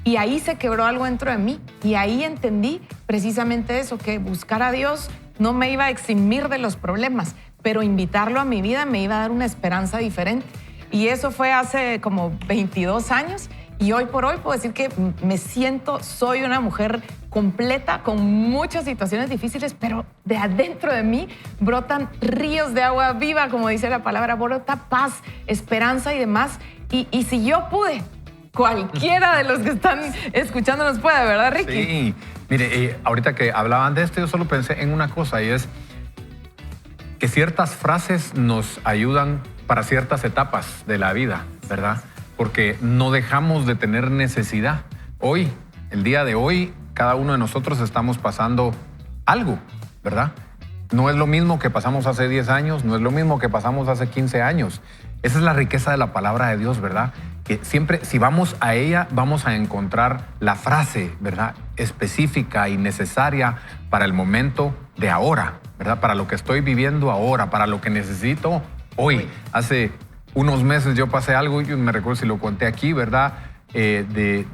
Y ahí se quebró algo dentro de mí. Y ahí entendí precisamente eso, que buscar a Dios no me iba a eximir de los problemas, pero invitarlo a mi vida me iba a dar una esperanza diferente. Y eso fue hace como 22 años. Y hoy por hoy puedo decir que soy una mujer completa con muchas situaciones difíciles, pero de adentro de mí brotan ríos de agua viva, como dice la palabra, brota paz, esperanza y demás. Y si yo pude, cualquiera de los que están escuchándonos puede, ¿verdad, Ricky? Sí, mire, ahorita que hablaban de esto, yo solo pensé en una cosa, y es que ciertas frases nos ayudan para ciertas etapas de la vida, ¿verdad? Porque no dejamos de tener necesidad. Hoy, el día de hoy, cada uno de nosotros estamos pasando algo, ¿verdad? No es lo mismo que pasamos hace 10 años, no es lo mismo que pasamos hace 15 años. Esa es la riqueza de la palabra de Dios, ¿verdad? Que siempre, si vamos a ella, vamos a encontrar la frase, ¿verdad? Específica y necesaria para el momento de ahora, ¿verdad? Para lo que estoy viviendo ahora, para lo que necesito hoy. Hace unos meses yo pasé algo, y me recuerdo si lo conté aquí, ¿verdad? De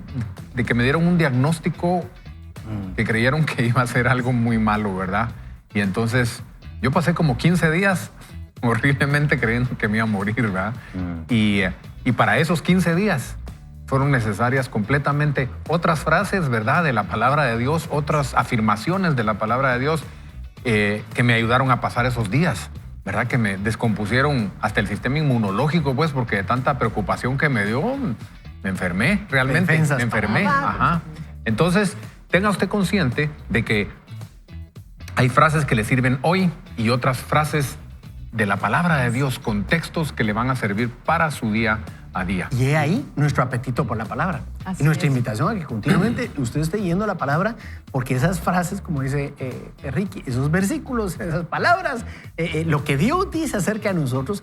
que me dieron un diagnóstico que creyeron que iba a ser algo muy malo, ¿verdad? Y entonces yo pasé como 15 días horriblemente creyendo que me iba a morir, ¿verdad? Y para esos 15 días fueron necesarias completamente otras frases, ¿verdad? De la palabra de Dios, otras afirmaciones de la palabra de Dios que me ayudaron a pasar esos días, ¿verdad? Que me descompusieron hasta el sistema inmunológico, pues, porque de tanta preocupación que me dio, me enfermé, realmente. Defensas me enfermé, ajá. Entonces, tenga usted consciente de que hay frases que le sirven hoy y otras frases de la palabra de Dios, contextos que le van a servir para su día a día. Y he ahí nuestro apetito por la palabra. Así y nuestra es. invitación a que continuamente usted esté yendo la palabra, porque esas frases, como dice Ricky, esos versículos, esas palabras, lo que Dios dice acerca de nosotros,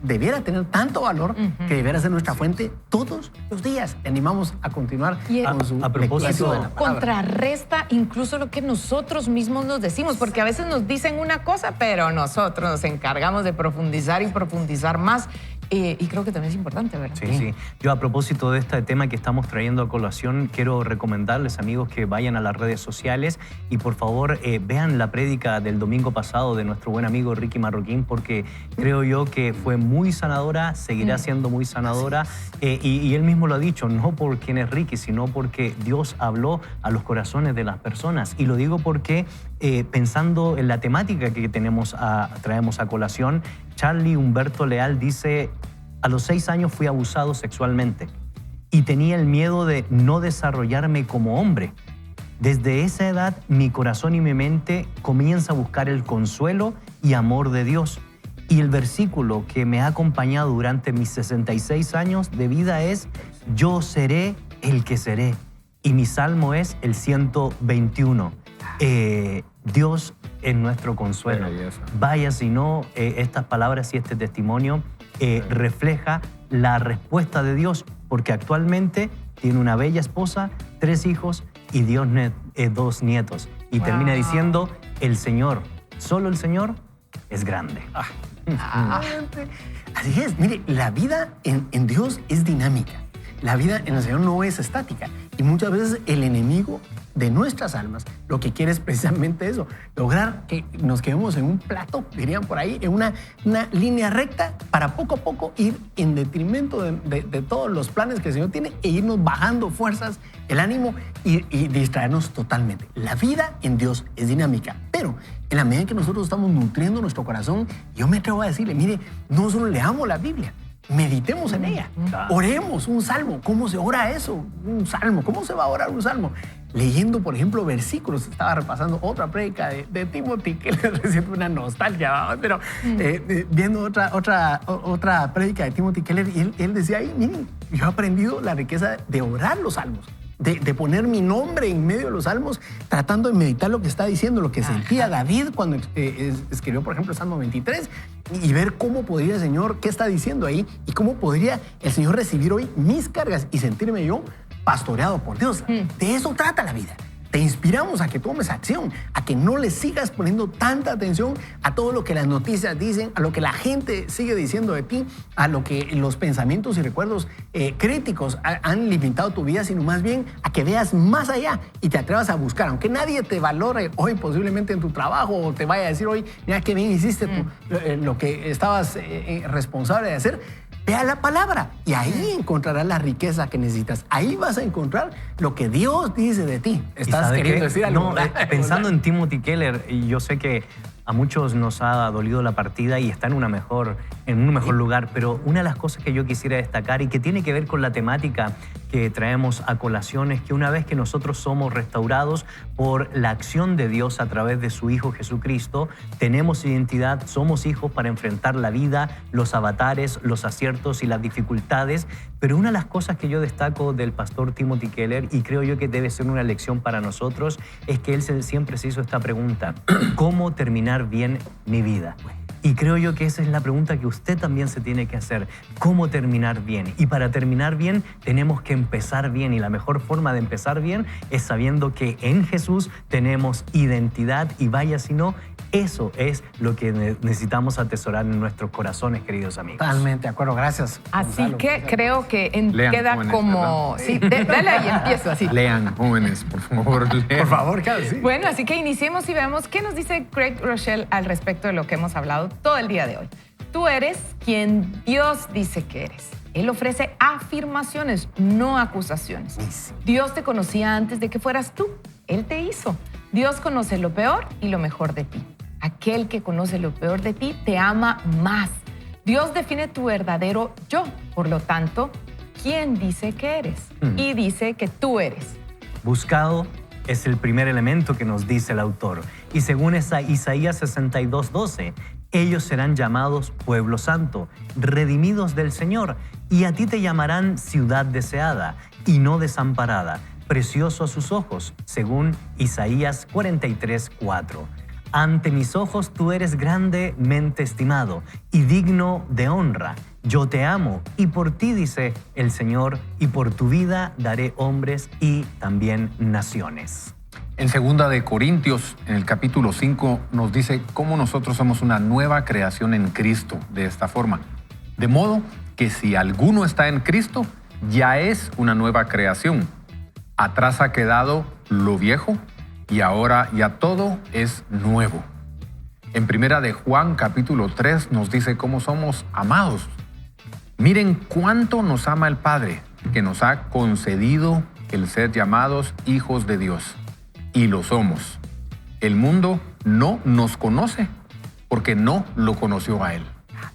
debiera tener tanto valor que debiera ser nuestra fuente todos los días. Le animamos a continuar Y con su a propósito lectura de la palabra. Contrarresta incluso lo que nosotros mismos nos decimos, porque a veces nos dicen una cosa, pero nosotros nos encargamos de profundizar y profundizar más. Y creo que también es importante, ¿verdad? Sí, sí. Yo a propósito de este tema que estamos trayendo a colación, quiero recomendarles, amigos, que vayan a las redes sociales y por favor vean la prédica del domingo pasado de nuestro buen amigo Ricky Marroquín, porque creo yo que fue muy sanadora, seguirá siendo muy sanadora. Y él mismo lo ha dicho, no por quién es Ricky, sino porque Dios habló a los corazones de las personas. Y lo digo porque pensando en la temática que traemos a colación, Charlie Humberto Leal dice: a los 6 años fui abusado sexualmente y tenía el miedo de no desarrollarme como hombre. Desde esa edad, mi corazón y mi mente comienza a buscar el consuelo y amor de Dios. Y el versículo que me ha acompañado durante mis 66 años de vida es: yo seré el que seré. Y mi salmo es el 121. Dios es nuestro consuelo. Qué belleza. Vaya si no, estas palabras y este testimonio refleja la respuesta de Dios, porque actualmente tiene una bella esposa, 3 hijos y 2 nietos. Y termina diciendo: el Señor, solo el Señor es grande. Así es, mire, la vida en Dios es dinámica. La vida en el Señor no es estática. Y muchas veces el enemigo de nuestras almas lo que quiere es precisamente eso, lograr que nos quedemos en un plato, dirían por ahí, en una línea recta para poco a poco ir en detrimento de todos los planes que el Señor tiene e irnos bajando fuerzas, el ánimo y distraernos totalmente. La vida en Dios es dinámica, pero en la medida en que nosotros estamos nutriendo nuestro corazón, yo me atrevo a decirle, mire, no solo leamos la Biblia, meditemos en ella, oremos un salmo. ¿Cómo se ora eso? Un salmo. ¿Cómo se va a orar un salmo? Leyendo, por ejemplo, versículos. Estaba repasando otra prédica de Timothy, que le recibe una nostalgia, pero viendo otra prédica de Timothy Keller, y él decía ahí, miren, yo he aprendido la riqueza de orar los salmos, de poner mi nombre en medio de los salmos, tratando de meditar lo que está diciendo, lo que sentía David cuando escribió, por ejemplo, el Salmo 23, y ver cómo podría el Señor, qué está diciendo ahí, y cómo podría el Señor recibir hoy mis cargas y sentirme yo pastoreado por Dios. De eso trata la vida. Te inspiramos a que tomes acción, a que no le sigas poniendo tanta atención a todo lo que las noticias dicen, a lo que la gente sigue diciendo de ti, a lo que los pensamientos y recuerdos críticos han limitado tu vida, sino más bien a que veas más allá y te atrevas a buscar. Aunque nadie te valore hoy posiblemente en tu trabajo o te vaya a decir hoy, mira qué bien hiciste lo que estabas responsable de hacer. Vea la palabra y ahí encontrarás la riqueza que necesitas. Ahí vas a encontrar lo que Dios dice de ti. ¿Estás queriendo decir algo? No, pensando en Timothy Keller, y yo sé que a muchos nos ha dolido la partida y está en un mejor lugar, pero una de las cosas que yo quisiera destacar y que tiene que ver con la temática que traemos a colación es que una vez que nosotros somos restaurados por la acción de Dios a través de su Hijo Jesucristo, tenemos identidad, somos hijos para enfrentar la vida, los avatares, los aciertos y las dificultades. Pero una de las cosas que yo destaco del pastor Timothy Keller, y creo yo que debe ser una lección para nosotros, es que él siempre se hizo esta pregunta: ¿cómo terminar bien mi vida? Y creo yo que esa es la pregunta que usted también se tiene que hacer. ¿Cómo terminar bien? Y para terminar bien tenemos que empezar bien. Y la mejor forma de empezar bien es sabiendo que en Jesús tenemos identidad. Y vaya si no, eso es lo que necesitamos atesorar en nuestros corazones, queridos amigos. Totalmente de acuerdo. Gracias, Así Gonzalo. que creo que Lean, queda jóvenes, como... ¿verdad? Sí, dale y empiezo así. Lean, jóvenes, por favor. Lean. Por favor, claro, sí. Bueno, así que iniciemos y veamos qué nos dice Craig Rochelle al respecto de lo que hemos hablado todo el día de hoy. Tú eres quien Dios dice que eres. Él ofrece afirmaciones, no acusaciones. Dios te conocía antes de que fueras tú. Él te hizo. Dios conoce lo peor y lo mejor de ti. Aquel que conoce lo peor de ti te ama más. Dios define tu verdadero yo. Por lo tanto, ¿quién dice que eres? Y dice que tú eres. Buscado es el primer elemento que nos dice el autor. Y según Isaías 62:12, ellos serán llamados pueblo santo, redimidos del Señor, y a ti te llamarán ciudad deseada y no desamparada, precioso a sus ojos, según Isaías 43:4. Ante mis ojos tú eres grandemente estimado y digno de honra. Yo te amo y por ti, dice el Señor, y por tu vida daré hombres y también naciones. En 2 de Corintios, en el capítulo 5, nos dice cómo nosotros somos una nueva creación en Cristo, de esta forma. De modo que si alguno está en Cristo, ya es una nueva creación. Atrás ha quedado lo viejo y ahora ya todo es nuevo. En 1 de Juan, capítulo 3, nos dice cómo somos amados. Miren cuánto nos ama el Padre, que nos ha concedido el ser llamados hijos de Dios. Y lo somos. El mundo no nos conoce porque no lo conoció a Él.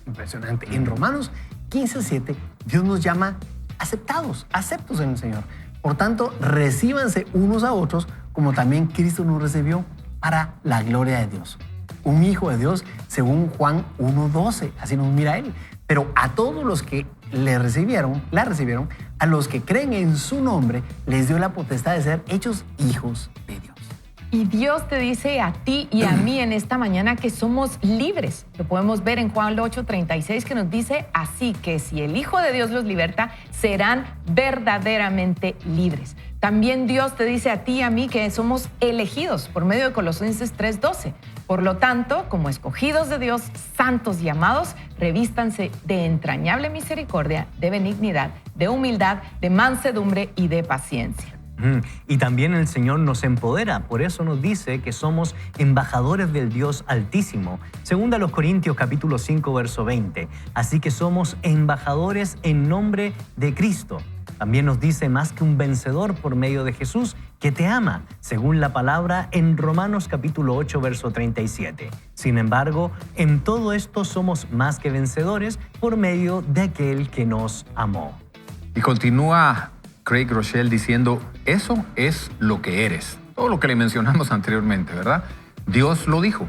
Impresionante. En Romanos 15:7, Dios nos llama aceptados, aceptos en el Señor. Por tanto, recíbanse unos a otros como también Cristo nos recibió para la gloria de Dios. Un hijo de Dios, según Juan 1:12, así nos mira Él. Pero a todos los que la recibieron, a los que creen en su nombre, les dio la potestad de ser hechos hijos de Dios. Y Dios te dice a ti y a mí en esta mañana que somos libres. Lo podemos ver en Juan 8:36, que nos dice: así que si el Hijo de Dios los liberta, serán verdaderamente libres. También Dios te dice a ti y a mí que somos elegidos por medio de Colosenses 3:12. Por lo tanto, como escogidos de Dios, santos y amados, revístanse de entrañable misericordia, de benignidad, de humildad, de mansedumbre y de paciencia. Y también el Señor nos empodera, por eso nos dice que somos embajadores del Dios Altísimo. Según a los Corintios capítulo 5, verso 20. Así que somos embajadores en nombre de Cristo. También nos dice más que un vencedor por medio de Jesús, que te ama, según la palabra en Romanos capítulo 8, verso 37. Sin embargo, en todo esto somos más que vencedores por medio de aquel que nos amó. Y continúa Craig Rochelle diciendo, eso es lo que eres. Todo lo que le mencionamos anteriormente, ¿verdad? Dios lo dijo.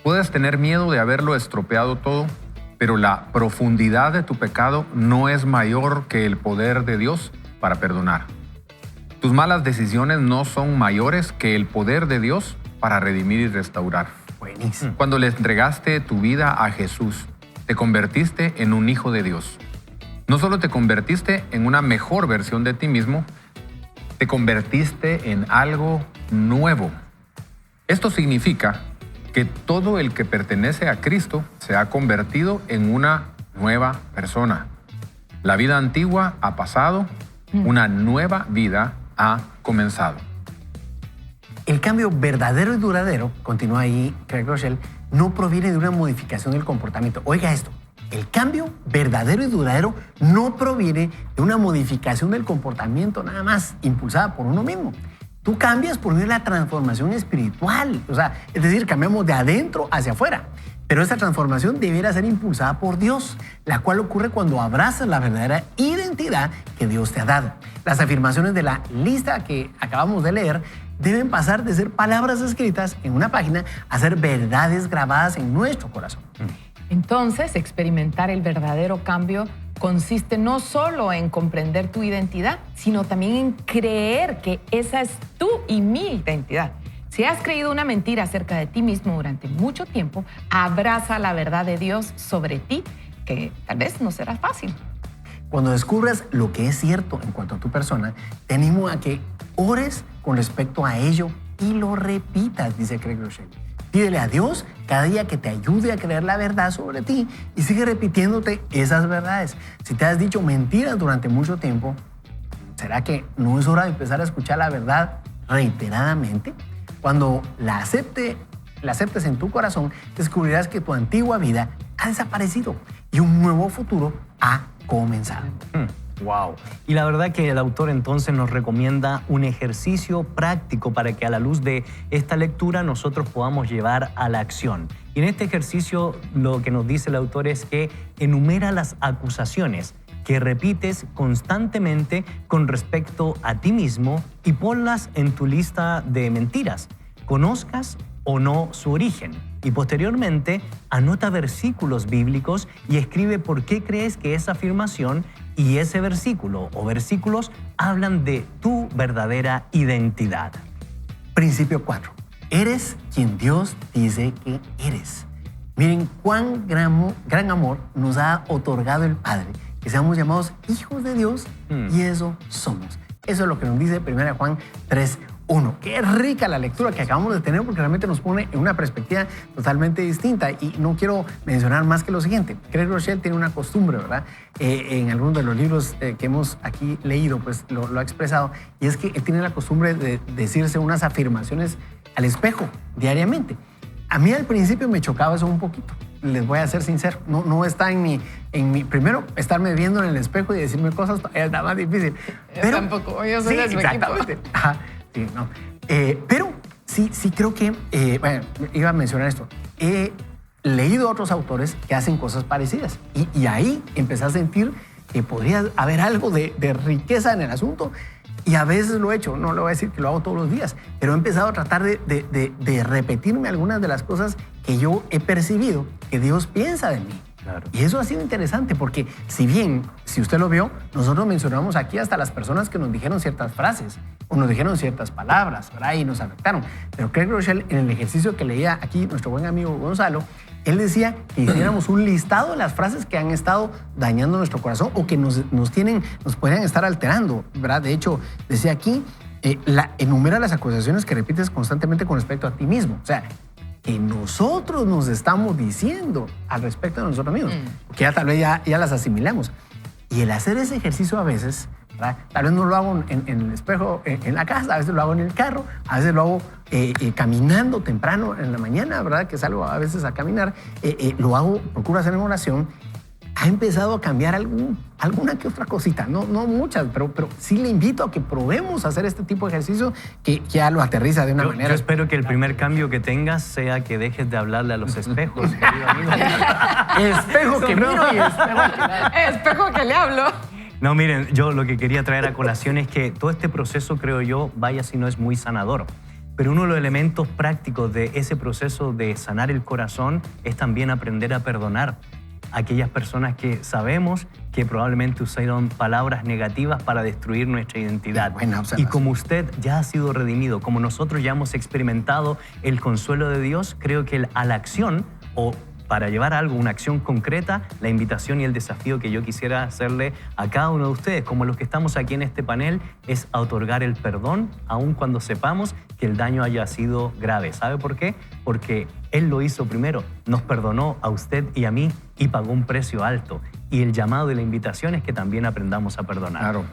Puedes tener miedo de haberlo estropeado todo, pero la profundidad de tu pecado no es mayor que el poder de Dios para perdonar. Tus malas decisiones no son mayores que el poder de Dios para redimir y restaurar. Buenísimo. Cuando le entregaste tu vida a Jesús, te convertiste en un hijo de Dios. No solo te convertiste en una mejor versión de ti mismo, te convertiste en algo nuevo. Esto significa que todo el que pertenece a Cristo se ha convertido en una nueva persona. La vida antigua ha pasado, una nueva vida ha comenzado. El cambio verdadero y duradero, continúa ahí Craig Groeschel, no proviene de una modificación del comportamiento. Oiga esto, el cambio verdadero y duradero no proviene de una modificación del comportamiento nada más impulsada por uno mismo. Tú cambias por medio de la transformación espiritual, o sea, es decir, cambiamos de adentro hacia afuera. Pero esta transformación debiera ser impulsada por Dios, la cual ocurre cuando abrazas la verdadera identidad que Dios te ha dado. Las afirmaciones de la lista que acabamos de leer deben pasar de ser palabras escritas en una página a ser verdades grabadas en nuestro corazón. Entonces, experimentar el verdadero cambio consiste no solo en comprender tu identidad, sino también en creer que esa es tu y mi identidad. Si has creído una mentira acerca de ti mismo durante mucho tiempo, abraza la verdad de Dios sobre ti, que tal vez no será fácil. Cuando descubras lo que es cierto en cuanto a tu persona, te animo a que ores con respecto a ello y lo repitas, dice Craig Groeschel. Pídele a Dios cada día que te ayude a creer la verdad sobre ti y sigue repitiéndote esas verdades. Si te has dicho mentiras durante mucho tiempo, ¿será que no es hora de empezar a escuchar la verdad reiteradamente? Cuando la aceptes en tu corazón, descubrirás que tu antigua vida ha desaparecido y un nuevo futuro ha comenzado. Wow. Y la verdad que el autor entonces nos recomienda un ejercicio práctico para que a la luz de esta lectura nosotros podamos llevar a la acción. Y en este ejercicio lo que nos dice el autor es que enumera las acusaciones que repites constantemente con respecto a ti mismo y ponlas en tu lista de mentiras, conozcas o no su origen. Y posteriormente anota versículos bíblicos y escribe por qué crees que esa afirmación y ese versículo o versículos hablan de tu verdadera identidad. Principio 4. Eres quien Dios dice que eres. Miren cuán gran amor nos ha otorgado el Padre, que seamos llamados hijos de Dios y eso somos. Eso es lo que nos dice 1 Juan 3:1. Qué rica la lectura que acabamos de tener porque realmente nos pone en una perspectiva totalmente distinta. Y no quiero mencionar más que lo siguiente. Craig Groeschel tiene una costumbre, ¿verdad? En algunos de los libros que hemos aquí leído, pues lo ha expresado. Y es que él tiene la costumbre de decirse unas afirmaciones al espejo diariamente. A mí al principio me chocaba eso un poquito. Les voy a ser sincero, no está en mi primero, estarme viendo en el espejo y decirme cosas está más difícil. Pero tampoco, yo soy de su exactamente. Ajá, sí, no. Pero sí creo que, bueno, iba a mencionar esto. He leído a otros autores que hacen cosas parecidas y ahí empecé a sentir que podría haber algo de riqueza en el asunto. Y a veces lo he hecho, no le voy a decir que lo hago todos los días, pero he empezado a tratar de repetirme algunas de las cosas que yo he percibido que Dios piensa de mí. Claro. Y eso ha sido interesante porque si usted lo vio, nosotros mencionamos aquí hasta las personas que nos dijeron ciertas frases o nos dijeron ciertas palabras, ¿verdad? Y nos afectaron. Pero Craig Groeschel, en el ejercicio que leía aquí nuestro buen amigo Gonzalo, él decía que hiciéramos un listado de las frases que han estado dañando nuestro corazón o que nos podrían estar alterando, ¿verdad? De hecho, decía aquí, enumera las acusaciones que repites constantemente con respecto a ti mismo. O sea, que nosotros nos estamos diciendo al respecto de nosotros mismos, porque ya tal vez ya las asimilamos. Y el hacer ese ejercicio a veces, ¿verdad? Tal vez no lo hago en el espejo en la casa, a veces lo hago en el carro, a veces lo hago caminando temprano en la mañana, ¿verdad? Que salgo a veces a caminar, lo hago, procuro hacer en oración. Ha empezado a cambiar alguna que otra cosita, no muchas, pero sí le invito a que probemos hacer este tipo de ejercicio que ya lo aterriza de una manera. Yo espero que el primer cambio que tengas sea que dejes de hablarle a los espejos. Espejo que miro y espejo que le hablo. No, miren, yo lo que quería traer a colación es que todo este proceso, creo yo, vaya si no es muy sanador. Pero uno de los elementos prácticos de ese proceso de sanar el corazón es también aprender a perdonar a aquellas personas que sabemos que probablemente usaron palabras negativas para destruir nuestra identidad. Y como usted ya ha sido redimido, como nosotros ya hemos experimentado el consuelo de Dios, creo que a la acción o para llevar algo, una acción concreta, la invitación y el desafío que yo quisiera hacerle a cada uno de ustedes, como los que estamos aquí en este panel, es a otorgar el perdón, aun cuando sepamos que el daño haya sido grave. ¿Sabe por qué? Porque Él lo hizo primero, nos perdonó a usted y a mí y pagó un precio alto. Y el llamado y la invitación es que también aprendamos a perdonar. Claro.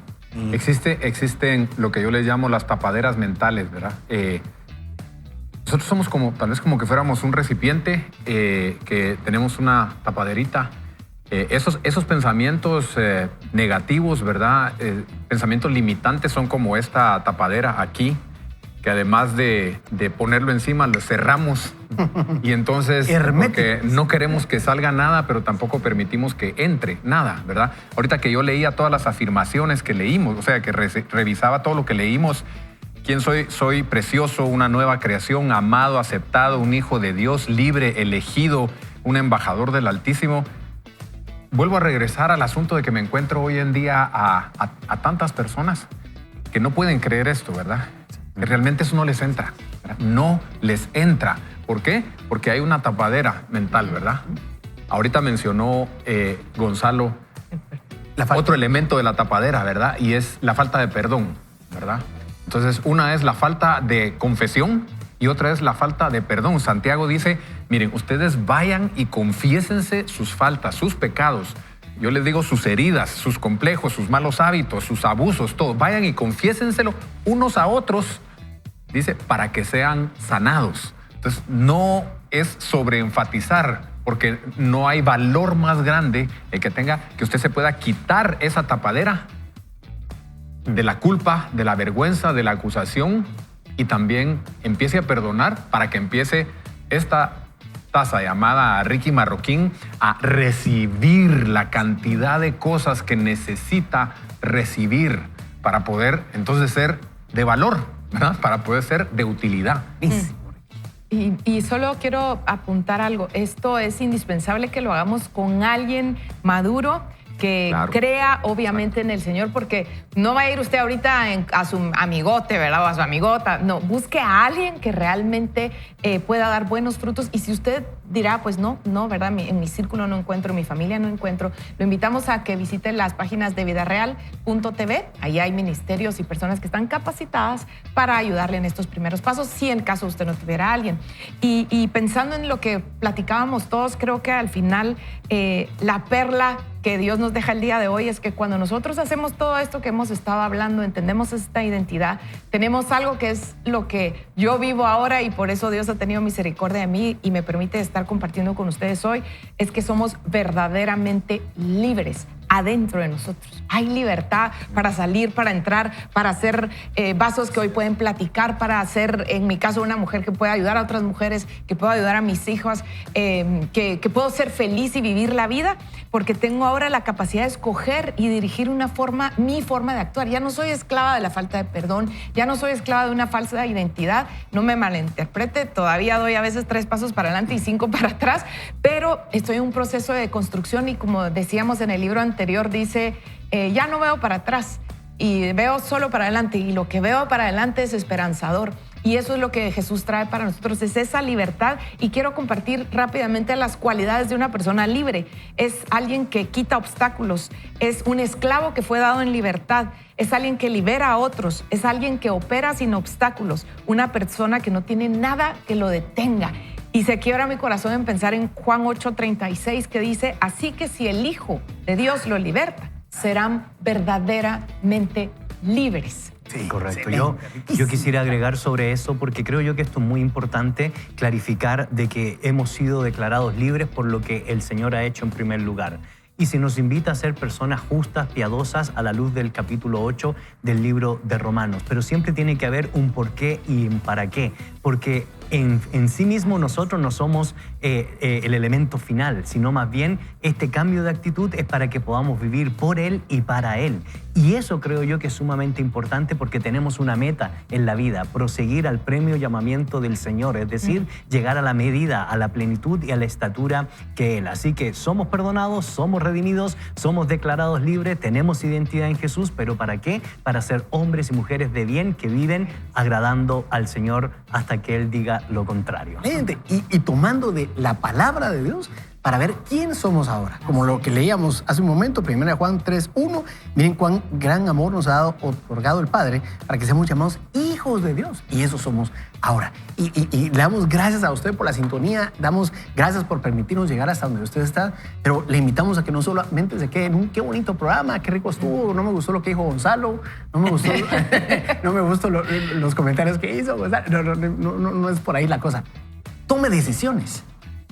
Existen lo que yo les llamo las tapaderas mentales, ¿verdad? Nosotros somos tal vez como que fuéramos un recipiente que tenemos una tapaderita. Esos pensamientos negativos, ¿verdad? Pensamientos limitantes son como esta tapadera aquí, que además de ponerlo encima, lo cerramos. Y entonces, porque no queremos que salga nada, pero tampoco permitimos que entre nada, ¿verdad? Ahorita que yo leía todas las afirmaciones que leímos, o sea, que revisaba todo lo que leímos, ¿quién soy? Soy precioso, una nueva creación, amado, aceptado, un hijo de Dios, libre, elegido, un embajador del Altísimo. Vuelvo a regresar al asunto de que me encuentro hoy en día a tantas personas que no pueden creer esto, ¿verdad? Que realmente eso no les entra, ¿verdad? No les entra. ¿Por qué? Porque hay una tapadera mental, ¿verdad? Ahorita mencionó Gonzalo otro elemento de la tapadera, ¿verdad? Y es la falta de perdón, ¿verdad? Entonces, una es la falta de confesión y otra es la falta de perdón. Santiago dice, miren, ustedes vayan y confiésense sus faltas, sus pecados. Yo les digo sus heridas, sus complejos, sus malos hábitos, sus abusos, todo. Vayan y confiésenselo unos a otros, dice, para que sean sanados. Entonces, no es sobreenfatizar, porque no hay valor más grande el que usted se pueda quitar esa tapadera de la culpa, de la vergüenza, de la acusación y también empiece a perdonar para que empiece esta taza llamada Ricky Marroquín a recibir la cantidad de cosas que necesita recibir para poder entonces ser de valor, ¿verdad? Para poder ser de utilidad. Y solo quiero apuntar algo. Esto es indispensable que lo hagamos con alguien maduro que crea obviamente en el Señor, porque no va a ir usted ahorita a su amigote, ¿verdad? O a su amigota. No, busque a alguien que realmente pueda dar buenos frutos. Y si usted dirá, pues no, ¿verdad? En mi círculo no encuentro, en mi familia no encuentro, lo invitamos a que visite las páginas de vidareal.tv. Ahí hay ministerios y personas que están capacitadas para ayudarle en estos primeros pasos, si en caso usted no tuviera a alguien. Y pensando en lo que platicábamos todos, creo que al final la perla que Dios nos deja el día de hoy es que cuando nosotros hacemos todo esto que hemos estado hablando, entendemos esta identidad, tenemos algo que es lo que yo vivo ahora y por eso Dios ha tenido misericordia de mí y me permite estar compartiendo con ustedes hoy, es que somos verdaderamente libres adentro de nosotros. Hay libertad para salir, para entrar, para hacer vasos que hoy pueden platicar, para hacer, en mi caso, una mujer que pueda ayudar a otras mujeres, que pueda ayudar a mis hijos, que puedo ser feliz y vivir la vida, porque tengo ahora la capacidad de escoger y dirigir mi forma de actuar. Ya no soy esclava de la falta de perdón, ya no soy esclava de una falsa identidad. No me malinterprete, todavía doy a veces 3 pasos para adelante y 5 para atrás, pero estoy en un proceso de construcción y como decíamos en el libro anterior, dice, ya no veo para atrás y veo solo para adelante, y lo que veo para adelante es esperanzador. Y eso es lo que Jesús trae para nosotros, es esa libertad. Y quiero compartir rápidamente las cualidades de una persona libre. Es alguien que quita obstáculos, es un esclavo que fue dado en libertad, es alguien que libera a otros, es alguien que opera sin obstáculos, una persona que no tiene nada que lo detenga. Y se quiebra mi corazón en pensar en Juan 8:36, que dice, así que si el Hijo de Dios lo liberta, serán verdaderamente libres. Sí, correcto. Yo quisiera agregar sobre eso porque creo yo que esto es muy importante clarificar de que hemos sido declarados libres por lo que el Señor ha hecho en primer lugar. Y se nos invita a ser personas justas, piadosas, a la luz del capítulo 8 del libro de Romanos. Pero siempre tiene que haber un por qué y un para qué. Porque en sí mismo nosotros no somos el elemento final, sino más bien este cambio de actitud es para que podamos vivir por Él y para Él. Y eso creo yo que es sumamente importante porque tenemos una meta en la vida, proseguir al premio llamamiento del Señor, es decir, llegar a la medida, a la plenitud y a la estatura que Él. Así que somos perdonados, somos redimidos, somos declarados libres, tenemos identidad en Jesús, pero ¿para qué? Para ser hombres y mujeres de bien que viven agradando al Señor hasta que Él diga lo contrario. Y tomando de la palabra de Dios para ver quién somos ahora. Como lo que leíamos hace un momento, 1 Juan 3:1, miren cuán gran amor nos ha otorgado el Padre para que seamos llamados hijos de Dios. Y eso somos ahora. Y le damos gracias a usted por la sintonía, damos gracias por permitirnos llegar hasta donde usted está, pero le invitamos a que no solamente se quede en un qué bonito programa, qué rico estuvo, no me gustó lo que dijo Gonzalo, no me gustó, los comentarios que hizo Gonzalo. No es por ahí la cosa. Tome decisiones.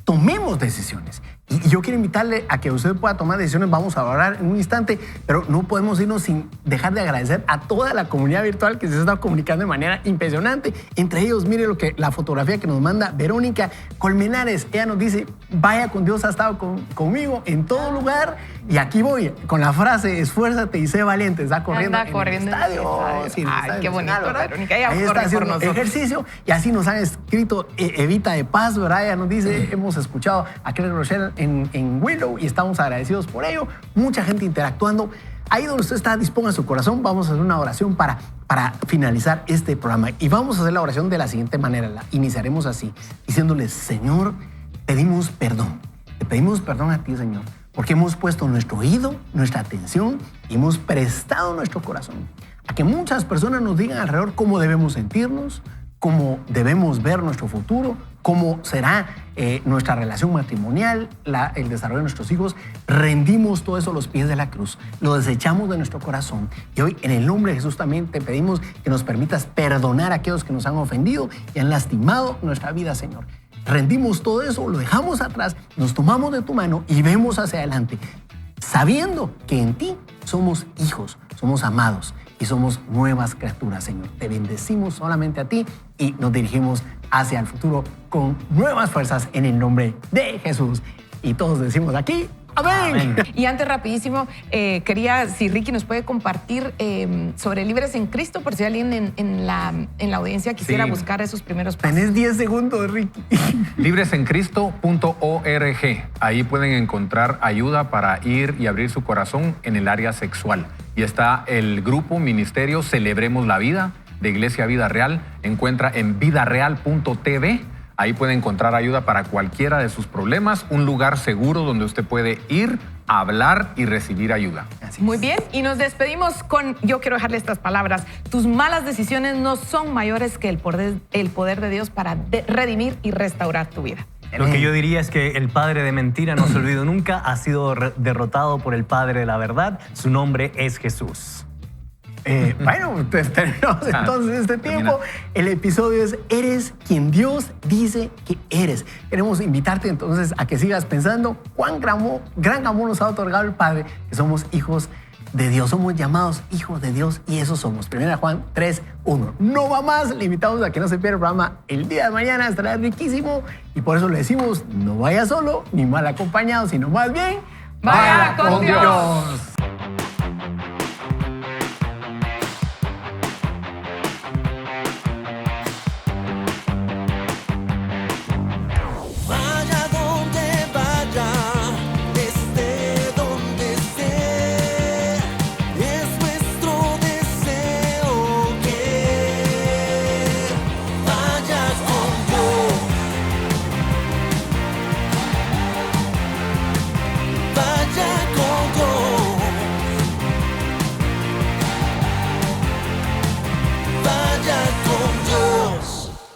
Tomemos decisiones. Y yo quiero invitarle a que usted pueda tomar decisiones. Vamos a orar en un instante, pero no podemos irnos sin dejar de agradecer a toda la comunidad virtual que se está comunicando de manera impresionante. Entre ellos, mire la fotografía que nos manda Verónica Colmenares. Ella nos dice, vaya con Dios, ha estado conmigo en todo lugar. Y aquí voy con la frase, esfuérzate y sé valiente. Está corriendo, en el estadio. Sí, ay, qué bonito, Verónica. Ella está haciendo ejercicio. Y así nos han escrito Evita de Paz, ¿verdad? Ella nos dice, hemos escuchado a Claire Rochelle en Willow y estamos agradecidos por ello. Mucha gente interactuando. Ahí donde usted está, disponga su corazón. Vamos a hacer una oración para finalizar este programa. Y vamos a hacer la oración de la siguiente manera. La iniciaremos así, diciéndole, Señor, pedimos perdón. Te pedimos perdón a ti, Señor, porque hemos puesto nuestro oído, nuestra atención y hemos prestado nuestro corazón a que muchas personas nos digan alrededor cómo debemos sentirnos, cómo debemos ver nuestro futuro, cómo será nuestra relación matrimonial, el desarrollo de nuestros hijos. Rendimos todo eso a los pies de la cruz, lo desechamos de nuestro corazón. Y hoy, en el nombre de Jesús, también te pedimos que nos permitas perdonar a aquellos que nos han ofendido y han lastimado nuestra vida, Señor. Rendimos todo eso, lo dejamos atrás, nos tomamos de tu mano y vemos hacia adelante, sabiendo que en ti somos hijos, somos amados y somos nuevas criaturas, Señor. Te bendecimos solamente a ti y nos dirigimos hacia el futuro con nuevas fuerzas en el nombre de Jesús. Y todos decimos aquí, ¡amén! Y antes, rapidísimo, quería, si Ricky nos puede compartir sobre Libres en Cristo, por si alguien en la audiencia quisiera buscar esos primeros pasos. Tenés 10 segundos, Ricky. Libresencриsto.org. Ahí pueden encontrar ayuda para ir y abrir su corazón en el área sexual. Y está el grupo ministerio Celebremos la Vida de Iglesia Vida Real. Encuentra en vidareal.tv. Ahí puede encontrar ayuda para cualquiera de sus problemas, un lugar seguro donde usted puede ir, hablar y recibir ayuda. Muy bien, y nos despedimos con, yo quiero dejarle estas palabras: tus malas decisiones no son mayores que el poder de Dios para redimir y restaurar tu vida. Lo que yo diría es que el padre de mentira, no se olvide nunca, ha sido derrotado por el padre de la verdad. Su nombre es Jesús. Bueno, terminamos entonces este tiempo. El episodio es Eres quien Dios dice que eres. Queremos invitarte entonces a que sigas pensando cuán gran amor nos ha otorgado el Padre, que somos hijos de Dios, somos llamados hijos de Dios y eso somos. 1 Juan 3:1. No va más, le invitamos a que no se pierda el programa el día de mañana, estará riquísimo y por eso le decimos, no vaya solo ni mal acompañado, sino más bien, vaya con Dios.